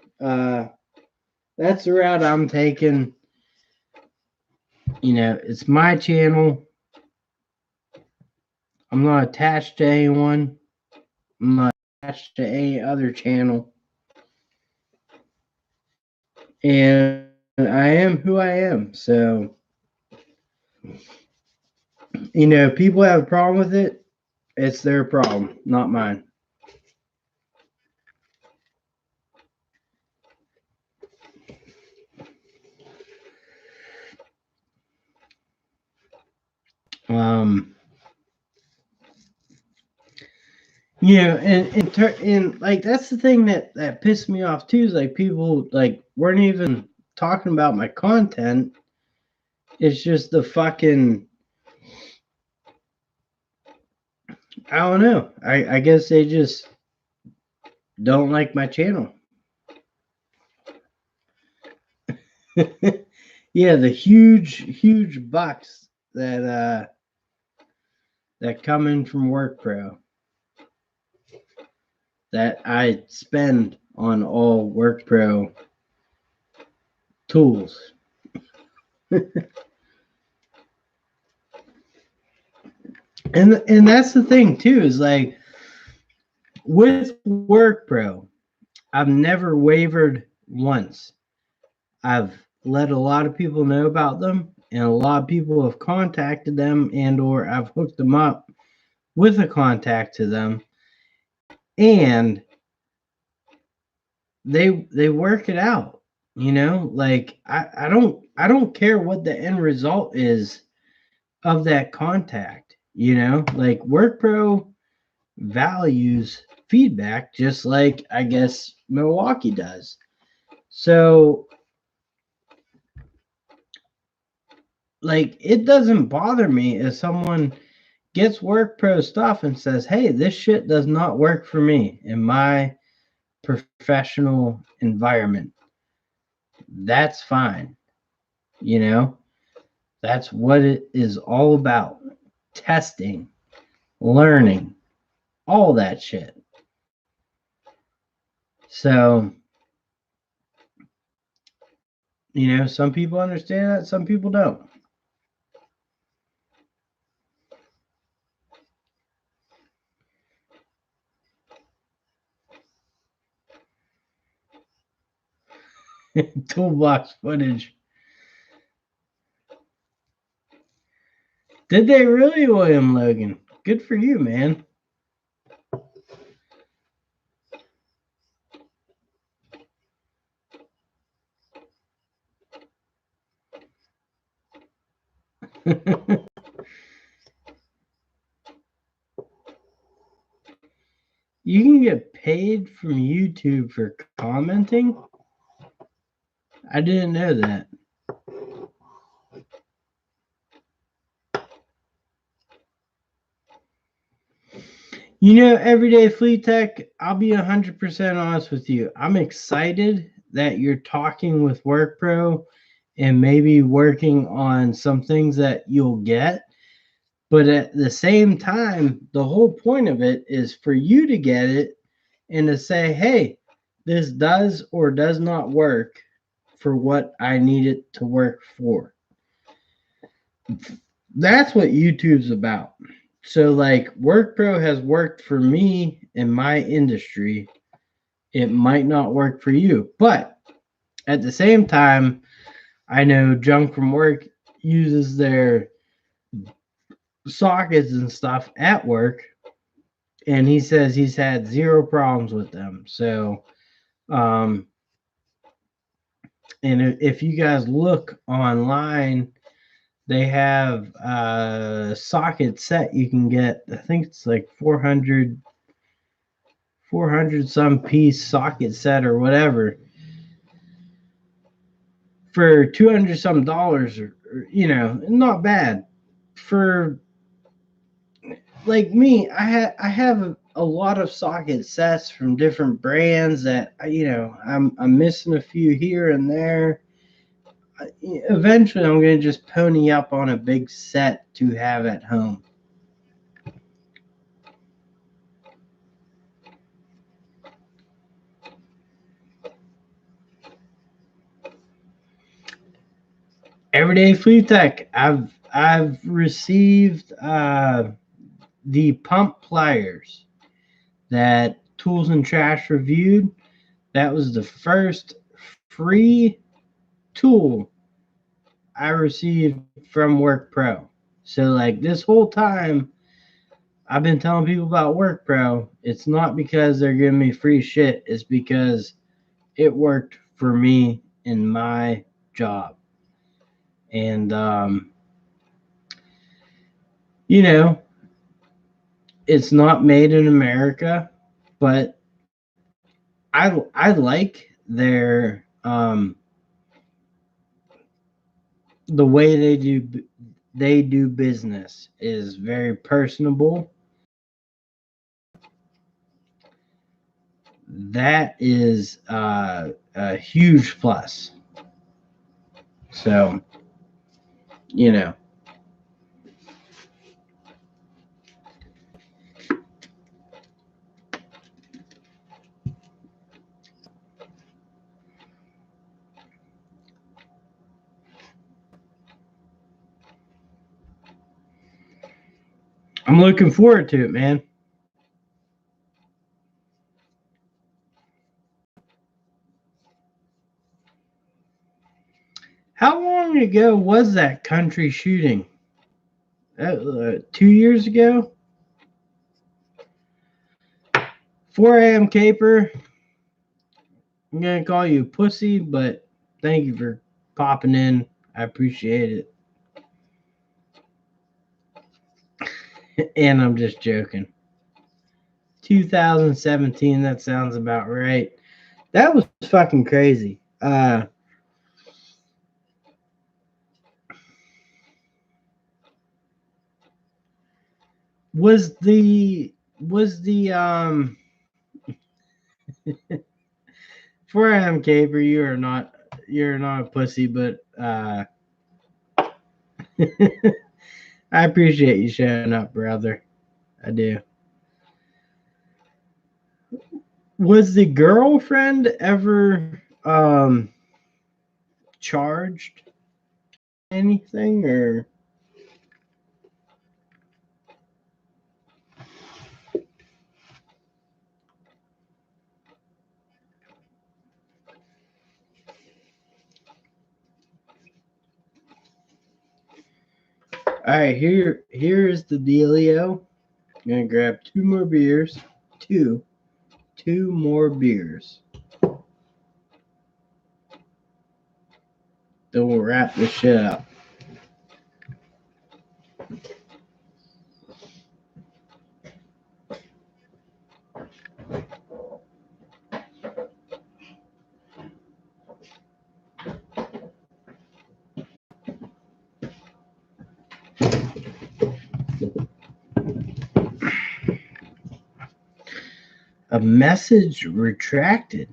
Speaker 1: That's the route I'm taking. It's my channel. I'm not attached to anyone. I'm not attached to any other channel. And I am who I am. So, if people have a problem with it, it's their problem, not mine. And like that's the thing that pissed me off too, is like people like weren't even talking about my content. It's just the fucking, I don't know. I guess they just don't like my channel. Yeah, the huge bucks that come in from WorkPro that I spend on all WorkPro tools. and that's the thing too, is like with WorkPro, I've never wavered once. I've let a lot of people know about them, and a lot of people have contacted them, and or I've hooked them up with a contact to them, and they work it out. Like I don't care what the end result is of that contact. Like WorkPro values feedback just like I guess Milwaukee does. So like it doesn't bother me if someone gets WorkPro stuff and says, "Hey, this shit does not work for me in my professional environment." That's fine. That's what it is all about. Testing, learning, all that shit. So, some people understand that, some people don't. Toolbox footage. Did they really, William Logan? Good for you, man. You can get paid from YouTube for commenting? I didn't know that. Everyday Fleet Tech, I'll be 100% honest with you. I'm excited that you're talking with WorkPro and maybe working on some things that you'll get. But at the same time, the whole point of it is for you to get it and to say, hey, this does or does not work for what I need it to work for. That's what YouTube's about. So, like, WorkPro has worked for me in my industry. It might not work for you. But at the same time, I know Junk from Work uses their sockets and stuff at work, and he says he's had zero problems with them. So, um, and if you guys look online, they have a socket set you can get. I think it's like 400 some piece socket set or whatever for 200 some dollars, or not bad for like me. I have a lot of socket sets from different brands that I'm missing a few here and there. Eventually I'm going to just pony up on a big set to have at home. Everyday Flea Tech. I've received the pump pliers that Tools and Trash reviewed. That was the first free tool I received from WorkPro. So like this whole time I've been telling people about WorkPro, it's not because they're giving me free shit, it's because it worked for me in my job. And it's not made in America, but I like their the way they do business is very personable. That is a huge plus. So, you know, I'm looking forward to it, man. How long ago was that country shooting? 2 years ago? 4 a.m. Caper. I'm gonna call you pussy, but thank you for popping in. I appreciate it. And I'm just joking. 2017, that sounds about right. That was fucking crazy. Was the 4M Caper, you're not a pussy, but I appreciate you showing up, brother. I do. Was the girlfriend ever charged anything, or all right, here's the dealio. I'm gonna grab two more beers. Two more beers. Then we'll wrap this shit up. A message retracted.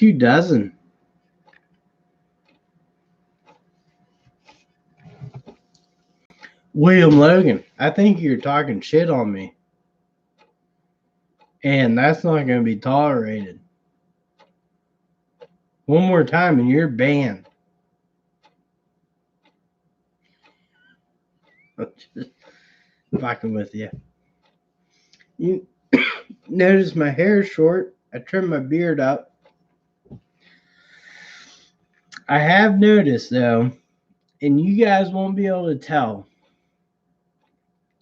Speaker 1: 2 dozen. William Logan, I think you're talking shit on me. And that's not going to be tolerated. One more time and you're banned. I'm just fucking with you. You notice my hair is short. I trimmed my beard up. I have noticed, though, and you guys won't be able to tell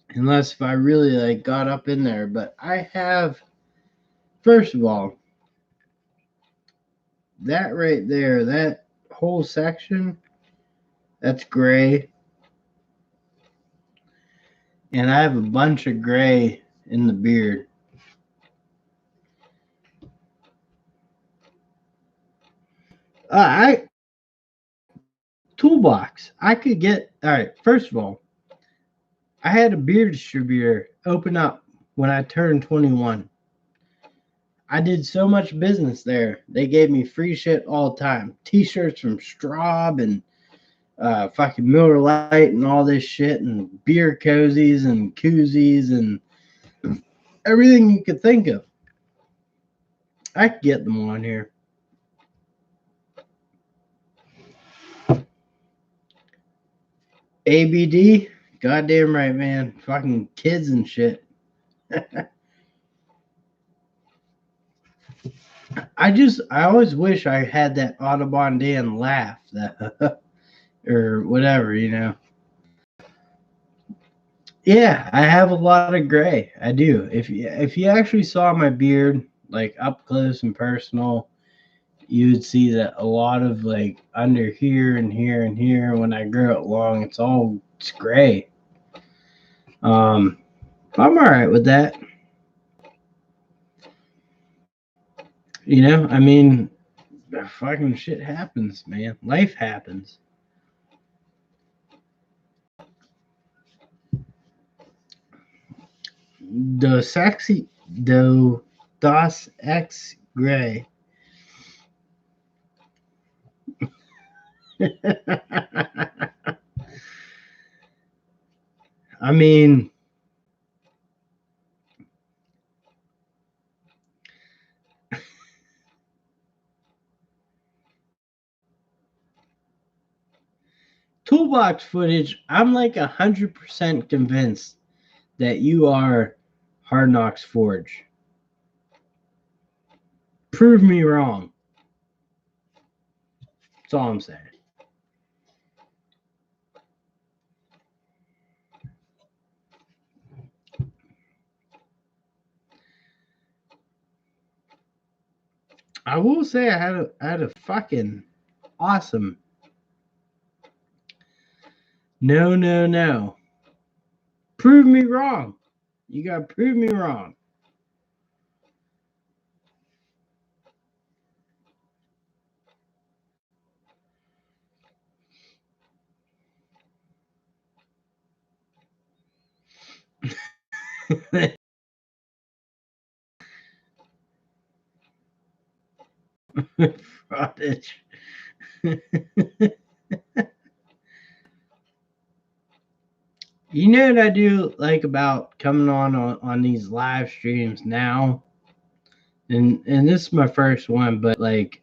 Speaker 1: unless if I really like got up in there, but I have, first of all, that right there, that whole section, that's gray. And I have a bunch of gray in the beard. Toolbox. I could get, all right, first of all, I had a beer distributor open up when I turned 21. I did so much business there. They gave me free shit all the time. T-shirts from Straub and fucking Miller Lite and all this shit, and beer cozies and koozies and everything you could think of. I could get them on here. ABD, goddamn right, man. Fucking kids and shit. I always wish I had that Audubon Dan laugh, that or whatever, you know. Yeah, I have a lot of gray. I do. If you actually saw my beard like up close and personal, you would see that a lot of like under here and here and here. When I grow it long, it's gray. I'm all right with that. You know, I mean, fucking shit happens, man. Life happens. Das X Gray. I mean, toolbox footage, I'm like 100% convinced that you are Hard Knocks Forge. Prove me wrong. That's all I'm saying. I will say I had a fucking awesome. No. Prove me wrong. You gotta prove me wrong. Fraudage. You know what I do like about coming on these live streams now? And this is my first one, but like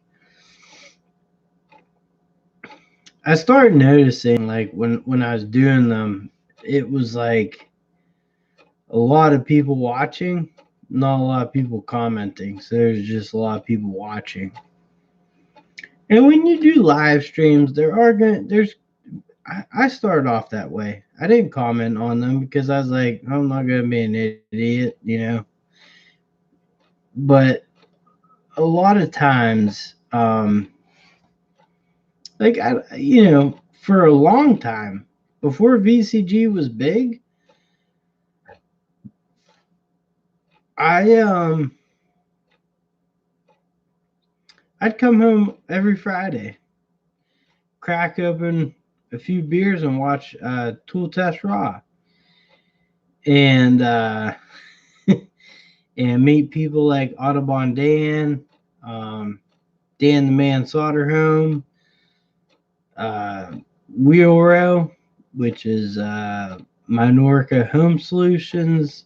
Speaker 1: I started noticing like when I was doing them, it was like a lot of people watching, not a lot of people commenting. So there's just a lot of people watching. And when you do live streams, I started off that way. I didn't comment on them because I was like, I'm not gonna be an idiot, you know. But a lot of times, like for a long time before VCG was big, I'd come home every Friday, crack open a few beers, and watch Tool Test Raw, and and meet people like Audubon Dan, Dan the Man Slaughter Home, uh, Wheelrow, which is Minorca Home Solutions.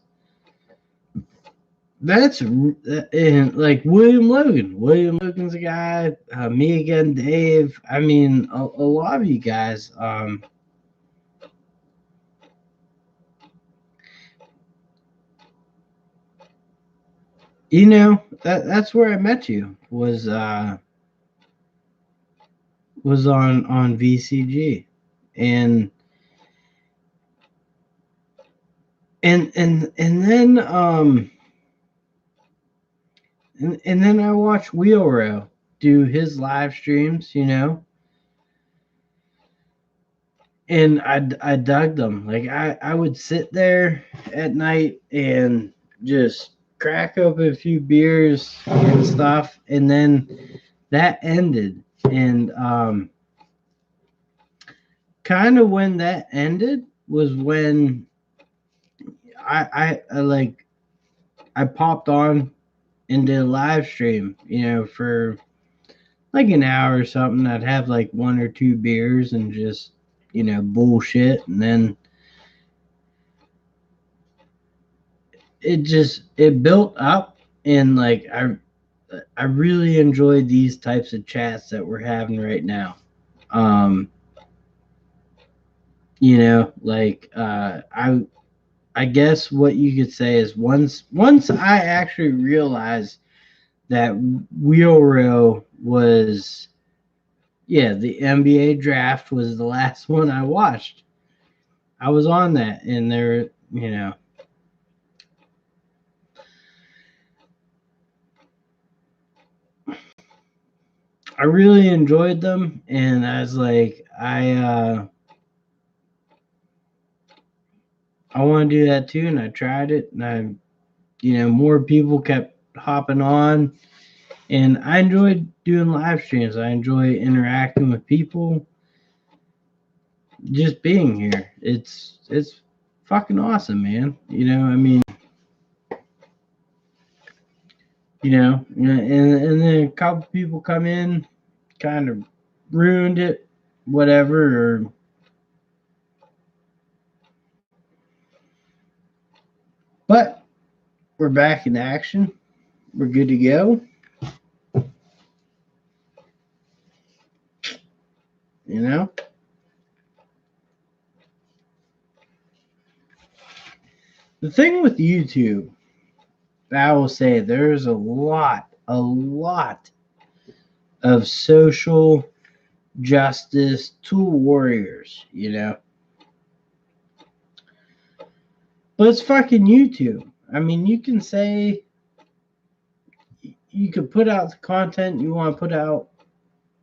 Speaker 1: That's and like William Logan. William Logan's a guy. Me again, Dave. I mean, a lot of you guys. You know that's where I met you. Was on VCG, and and then and then I watched Wheelrow do his live streams, you know, and I dug them. Like I would sit there at night and just crack open a few beers and stuff, and then that ended, and kind of when that ended was when I like I popped on and did a live stream, you know, for like an hour or something. I'd have like one or two beers and just, you know, bullshit. And then it built up, and like I really enjoyed these types of chats that we're having right now. Um, you know, like I guess what you could say is once I actually realized that Wheelrow was, yeah, the NBA draft was the last one I watched. I was on that, and there, you know, I really enjoyed them, and I was like, I want to do that too, and I tried it, and you know, more people kept hopping on, and I enjoyed doing live streams. I enjoy interacting with people, just being here. It's fucking awesome, man. You know, I mean, and then a couple people come in, kind of ruined it, whatever. Or but we're back in action. We're good to go. You know, the thing with YouTube, I will say, there's a lot of social justice tool warriors. You know, but it's fucking YouTube. I mean, you can say you could put out the content you want to put out.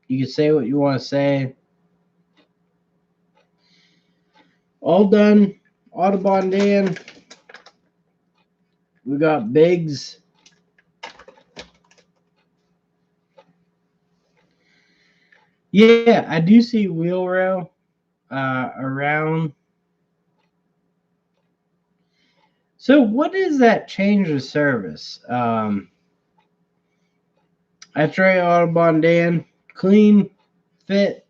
Speaker 1: You can say what you want to say. All done. Audubon Dan. We got Biggs. Yeah, I do see Wheelrow around. So, what is that change of service? That's right, Audubon Dan. Clean, fit.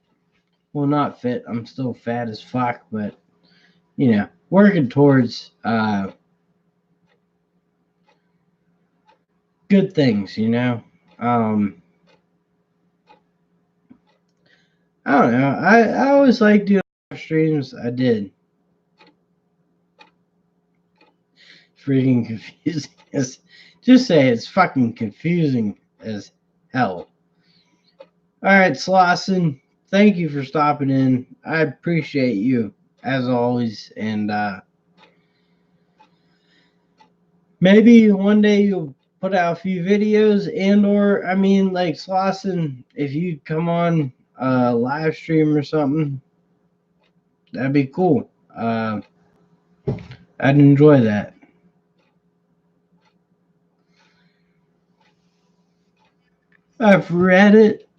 Speaker 1: Well, not fit. I'm still fat as fuck, but you know, working towards good things. You know, um, I don't know. I always like doing live streams. I did. Freaking confusing. Just say it's fucking confusing as hell. All right, Slauson, thank you for stopping in. I appreciate you as always, and maybe one day you'll put out a few videos, and or I mean, like Slauson, if you come on a live stream or something, that'd be cool. I'd enjoy that. I've read it.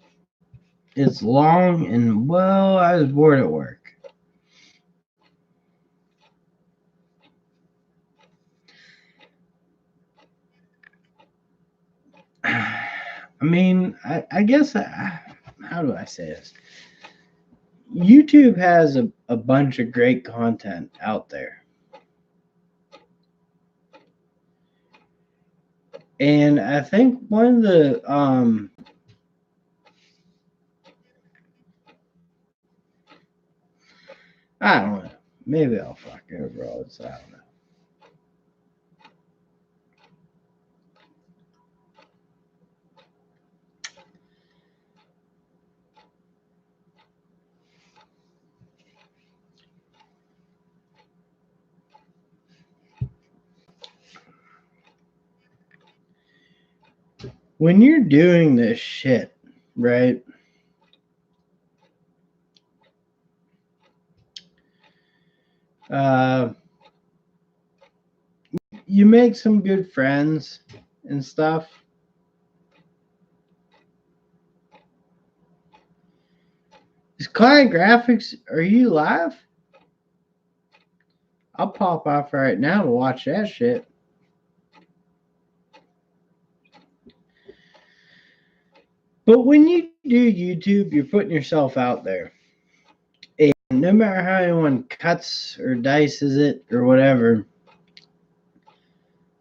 Speaker 1: It's long, and well, I was bored at work. I mean, I guess, how do I say this? YouTube has a bunch of great content out there. And I think one of the I don't know. Maybe I'll fuck over all this. I don't know. When you're doing this shit, right? Uh, you make some good friends and stuff. Is Client Graphics, are you live? I'll pop off right now to watch that shit. But when you do YouTube, you're putting yourself out there. And no matter how anyone cuts or dices it or whatever,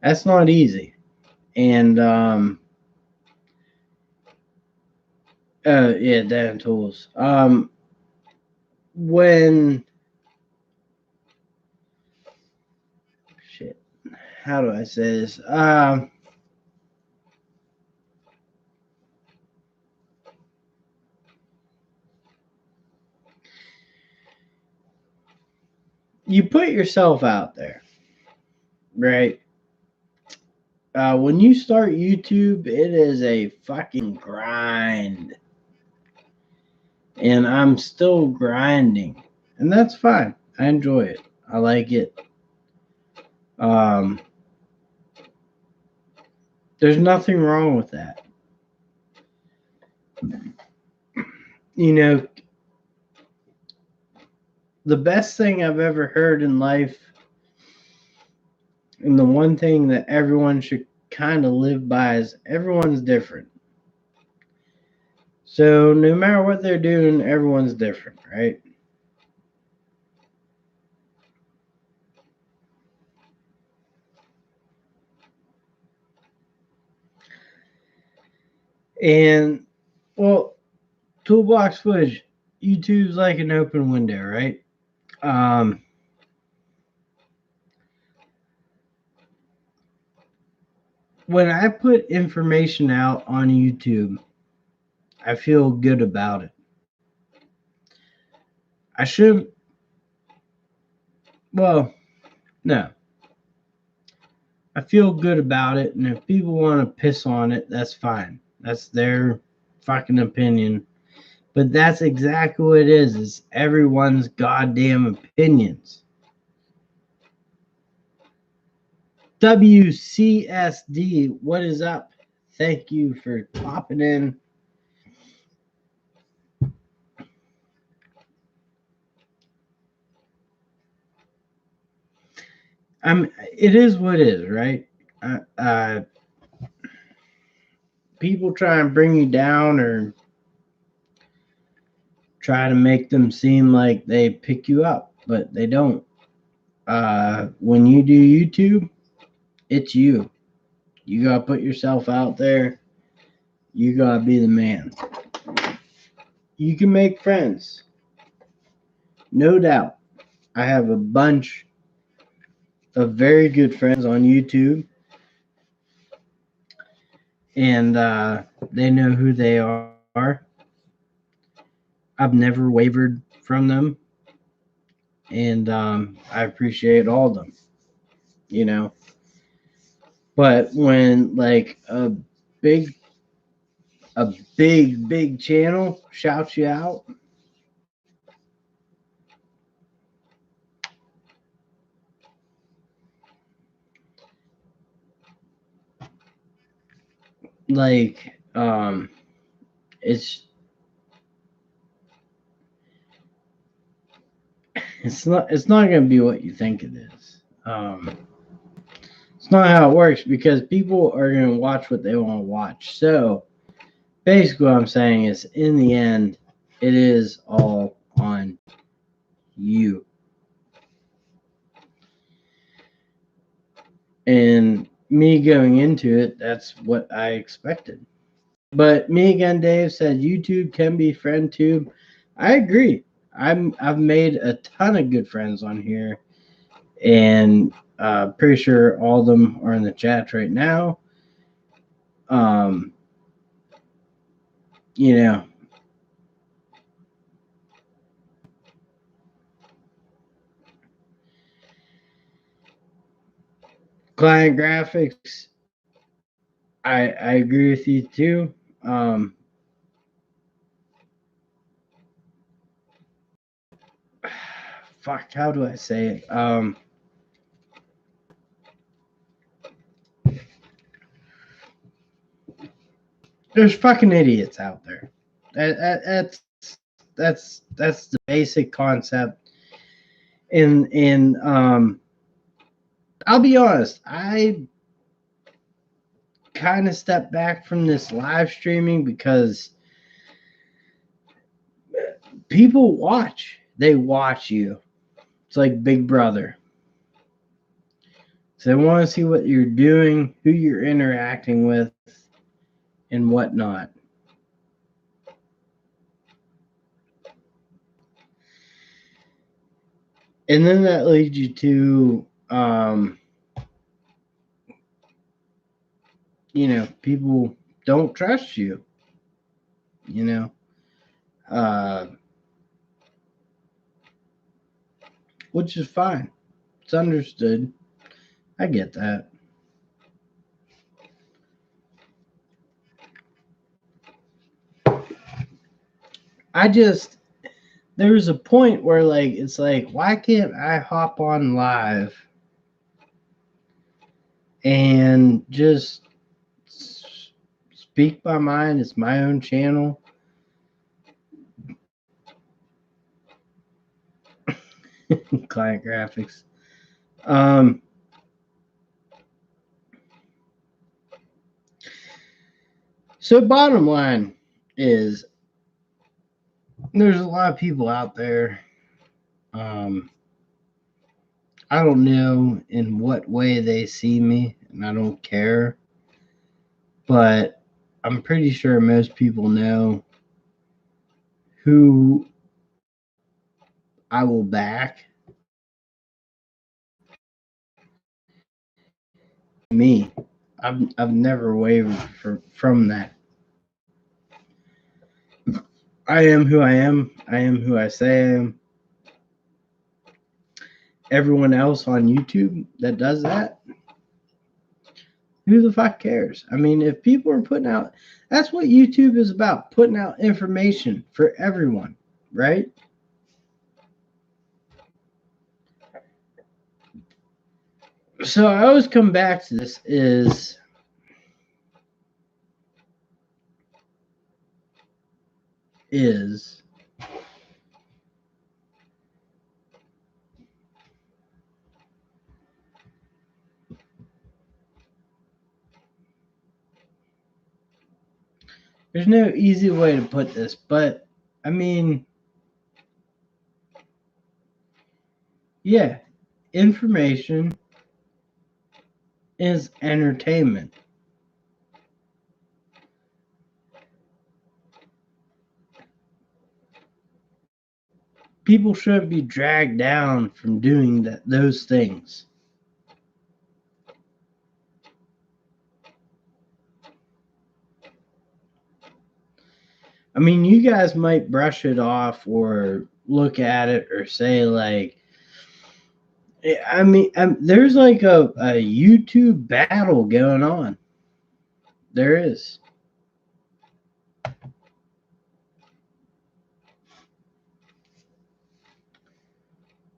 Speaker 1: that's not easy. And yeah, damn tools. When shit, how do I say this? You put yourself out there, right? When you start YouTube, it is a fucking grind. And I'm still grinding. And that's fine. I enjoy it. I like it. Um, there's nothing wrong with that. You know, the best thing I've ever heard in life, and the one thing that everyone should kind of live by, is everyone's different. So no matter what they're doing, everyone's different, right? And well, toolbox footage, YouTube's like an open window, right? Um, when I put information out on YouTube, I feel good about it. I should, well, no. I feel good about it, and if people want to piss on it, that's fine. That's their fucking opinion. But that's exactly what it is. It's everyone's goddamn opinions. WCSD, what is up? Thank you for popping in. It is what it is, right? People try and bring you down or try to make them seem like they pick you up, but they don't. When you do YouTube, it's you. You gotta put yourself out there. You gotta be the man. You can make friends, no doubt. I have a bunch of very good friends on YouTube, and they know who they are. I've never wavered from them, and I appreciate all of them. You know, but when like big a big channel shouts you out, like it's it's not going to be what you think it is. It's not how it works, because people are going to watch what they want to watch. So basically what I'm saying is, in the end, it is all on you. And me going into it, that's what I expected. But me again, Dave said YouTube can be friend tube. I agree. I've made a ton of good friends on here, and pretty sure all of them are in the chat right now. Um, you know, client graphics. I agree with you too. Fuck, how do I say it? There's fucking idiots out there. That's the basic concept. And I'll be honest, I kind of stepped back from this live streaming because people watch. They watch you. It's like Big Brother. So they want to see what you're doing, who you're interacting with, and whatnot. And then that leads you to, people don't trust you, you know, uh, which is fine. It's understood. I get that. There's a point where, like, it's like, why can't I hop on live and just speak my mind? It's my own channel. Client graphics. So bottom line is, there's a lot of people out there. I don't know in what way they see me, and I don't care. But I'm pretty sure most people know who I will back. Me. I've never wavered from that. I am who I am. I am who I say I am. Everyone else on YouTube that does that, who the fuck cares? I mean, if people are putting out, that's what YouTube is about, putting out information for everyone, right? So I always come back to this is there's no easy way to put this, but I mean, yeah, information is entertainment. People shouldn't be dragged down from doing those things. I mean, you guys might brush it off or look at it or say, like, I mean, there's like a YouTube battle going on. There is.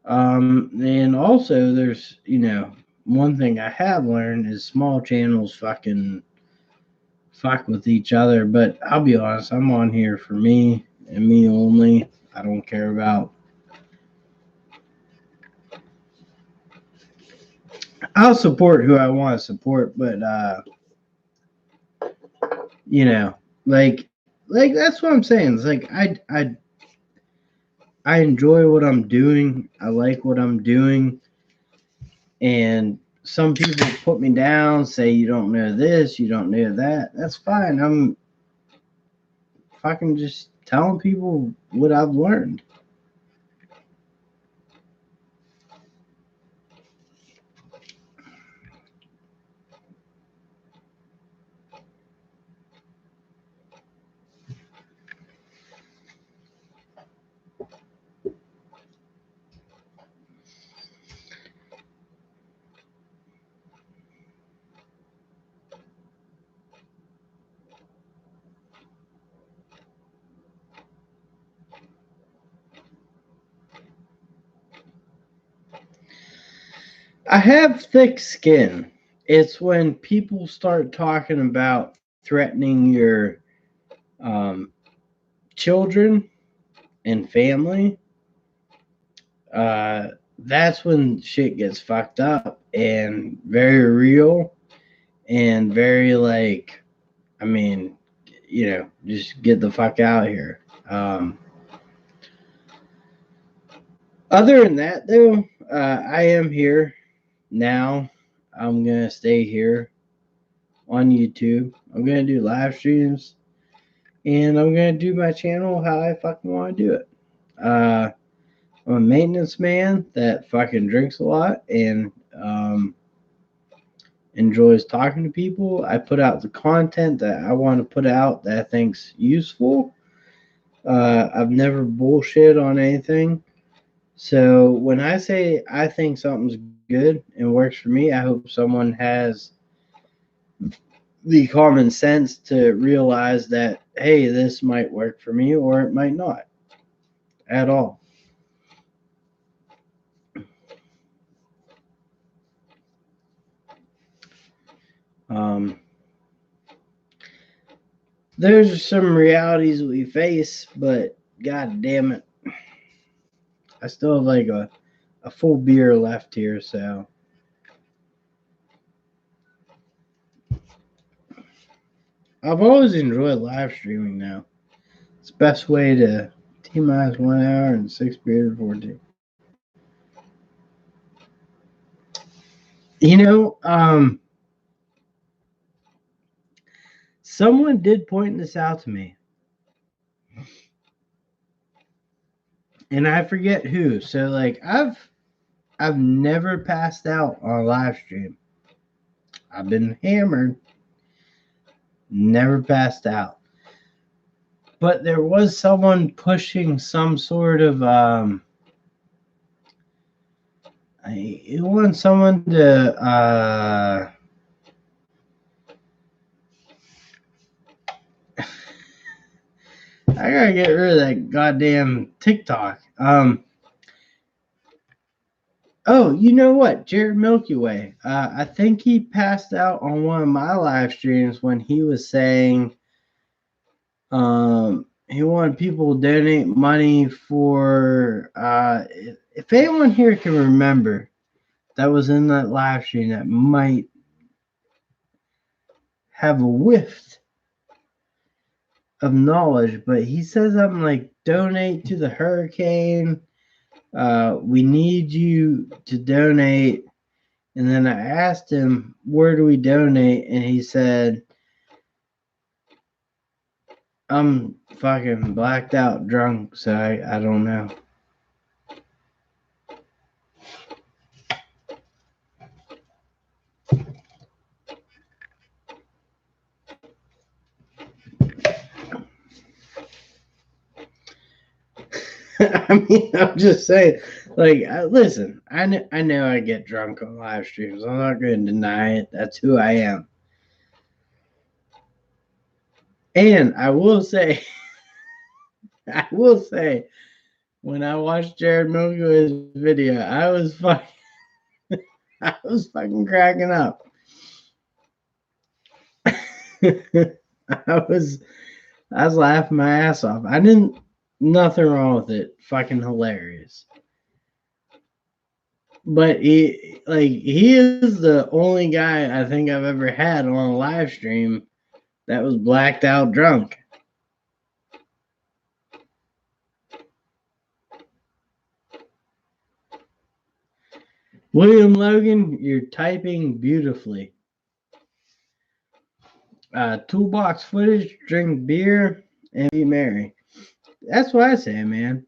Speaker 1: And also there's, one thing I have learned is small channels fucking fuck with each other. But I'll be honest, I'm on here for me and me only. I don't care about. I'll support who I want to support, but like like that's what I'm saying. It's like I enjoy what I'm doing. I like what I'm doing, and some people put me down, say you don't know this, you don't know that. That's fine. I'm fucking just telling people what I've learned. I have thick skin. It's when people start talking about threatening your um, children and family. Uh, that's when shit gets fucked up and very real and very like, I mean, just get the fuck out of here. Other than that, though, I am here now. I'm gonna stay here on YouTube. I'm gonna do live streams, and I'm gonna do my channel how I fucking want to do it. Uh, I'm a maintenance man that fucking drinks a lot and enjoys talking to people. I put out the content that I want to put out that I think's useful. I've never bullshit on anything. So when I say I think something's good and works for me, I hope someone has the common sense to realize that, hey, this might work for me or it might not at all. Um, there's some realities we face, but god damn it, I still have like a full beer left here, so I've always enjoyed live streaming now. It's the best way to T-minus 1 hour and 6 beers before tea. You know, someone did point this out to me, and I forget who. So like, I've never passed out on a live stream. I've been hammered, never passed out. But there was someone pushing some sort of I want someone to I gotta get rid of that goddamn TikTok. Oh, you know what? Jared Milky Way. I think he passed out on one of my live streams when he was saying he wanted people to donate money for if anyone here can remember that was in that live stream that might have a whiff of knowledge, but he says I'm like donate to the hurricane. We need you to donate. And then I asked him, where do we donate? And he said, I'm fucking blacked out drunk, so I don't know. I mean, I'm just saying, like, listen, I know I get drunk on live streams. I'm not going to deny it. That's who I am. And I will say, when I watched Jared Milkwood's video, I was fucking cracking up. I was laughing my ass off. Nothing wrong with it. Fucking hilarious. But he is the only guy I think I've ever had on a live stream that was blacked out drunk. William Logan, you're typing beautifully. Toolbox footage, drink beer, and be merry. That's what I say, man.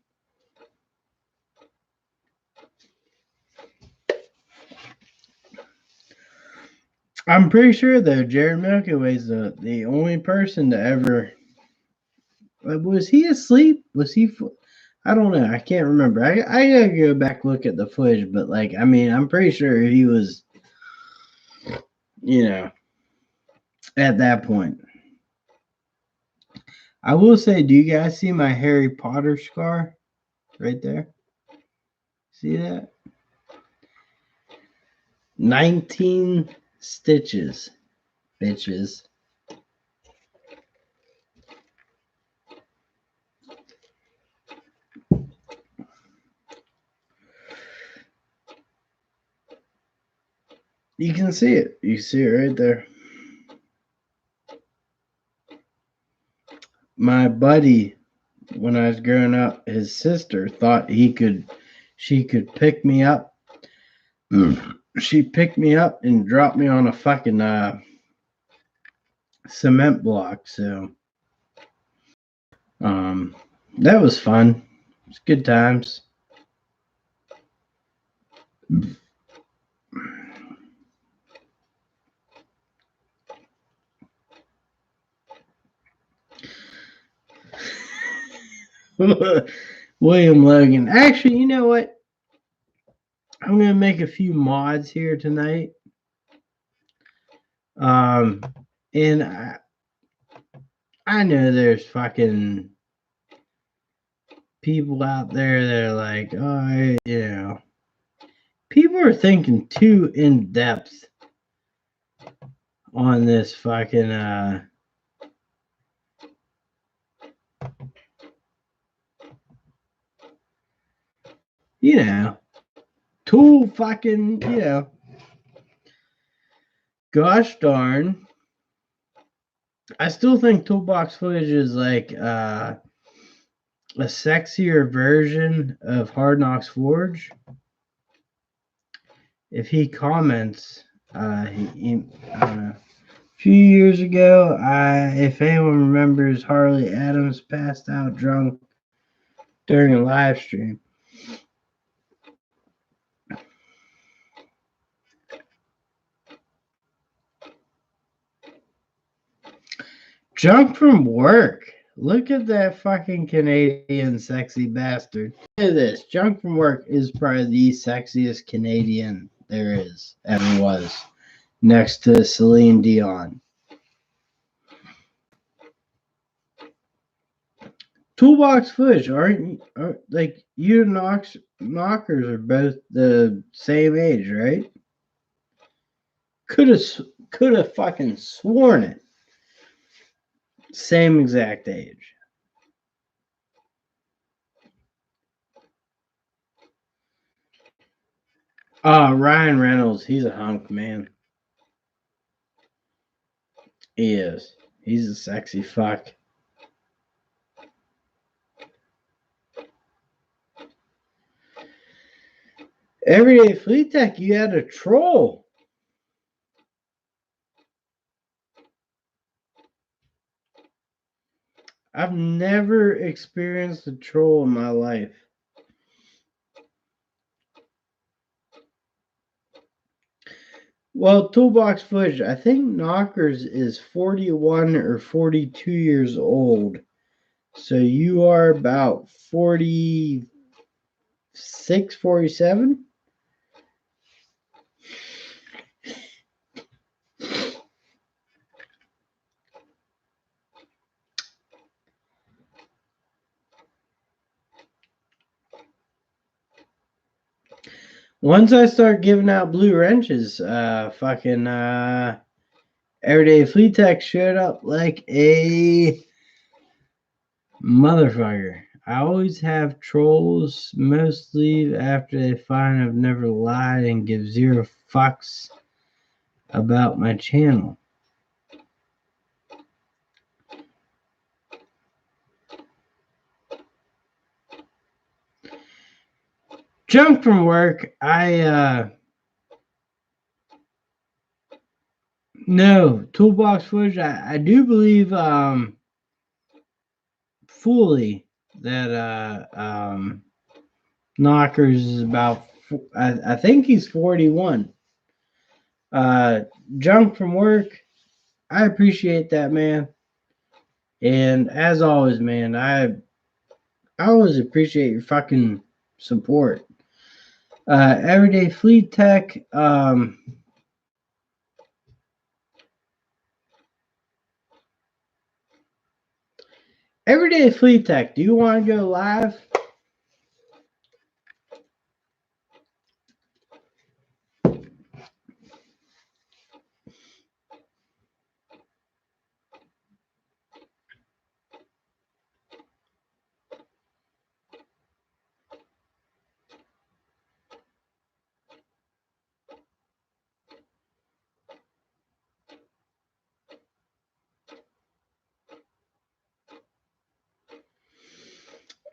Speaker 1: I'm pretty sure though, Jared Milky Way's the only person to ever. Was he asleep? Was he? I don't know. I can't remember. I gotta go back look at the footage, but like, I mean, I'm pretty sure he was, you know, at that point. I will say, do you guys see my Harry Potter scar right there? See that? 19 stitches, bitches. You can see it. You see it right there. My buddy, when I was growing up, his sister thought she could pick me up. She picked me up and dropped me on a fucking cement block. So, um, that was fun. It's good times. William Logan. Actually, you know what? I'm gonna make a few mods here tonight. Um, and I know there's fucking people out there that are like, oh, you know, people are thinking too in depth on this fucking you know, tool fucking, you know, gosh darn. I still think toolbox footage is like a sexier version of Hard Knocks Forge. If he comments, he I don't know. A few years ago, if anyone remembers, Harley Adams passed out drunk during a live stream. Drunk from work. Look at that fucking Canadian sexy bastard. Look at this. Drunk from work is probably the sexiest Canadian there is, ever was, next to Celine Dion. Toolbox footage, like you and Knockers are both the same age, right? Could have fucking sworn it. Same exact age. Ryan Reynolds, he's a hunk, man. He is. He's a sexy fuck. Everyday Fleet Tech, you had a troll. I've never experienced a troll in my life. Well, Toolbox Footage, I think Knockers is 41 or 42 years old. So you are about 46, 47? Once I start giving out blue wrenches, Everyday Fleet Tech showed up like a motherfucker. I always have trolls, mostly after they find I've never lied and give zero fucks about my channel. Junk from work, I No, toolbox footage. I do believe fully that Knockers is about. I think he's 41. Junk from work. I appreciate that, man. And as always, man, I always appreciate your fucking support. Everyday Fleet Tech. Everyday Fleet Tech. Do you want to go live?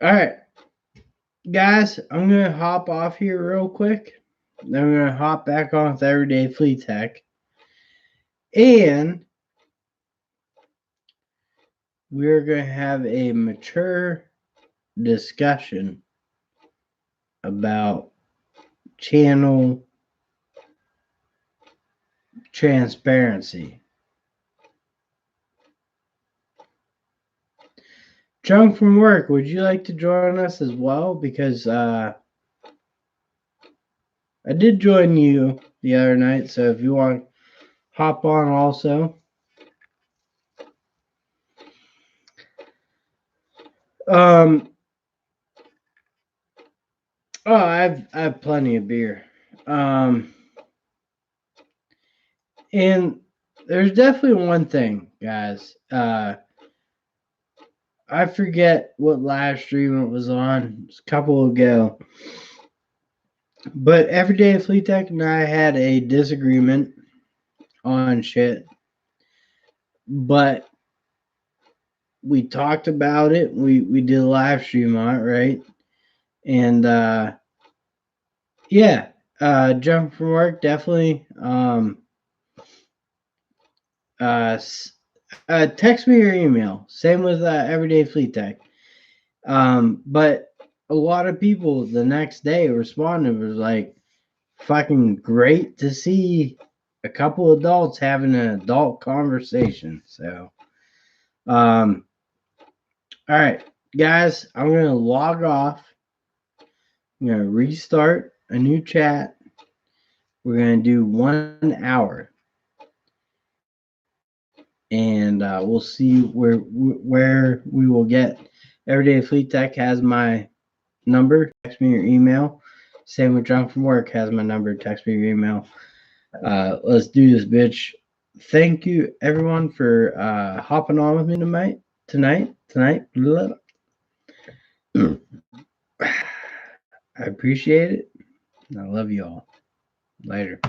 Speaker 1: All right, guys. I'm gonna hop off here real quick. Then I'm gonna hop back on with Everyday Fleet Tech, and we're gonna have a mature discussion about channel transparency. Junk from work, would you like to join us as well? Because I did join you the other night, so if you want to hop on also. Oh, I have plenty of beer. And there's definitely one thing, guys. I forget what live stream it was on. It was a couple ago. But Everyday Fleet Tech and I had a disagreement on shit. But we talked about it. We did a live stream on it, right? And yeah, jump from work definitely. Uh, text me your email. Same with Everyday Fleet Tech. But a lot of people the next day responded was like, fucking great to see a couple adults having an adult conversation. So, all right, guys, I'm gonna log off. I'm gonna restart a new chat. We're gonna do 1 hour, and we'll see where we will get. Everyday Fleet Tech has my number. Text me your email. Same with John from work has my number. Text me your email. Let's do this, bitch. Thank you, everyone, for hopping on with me tonight. I appreciate it. I love you all. Later.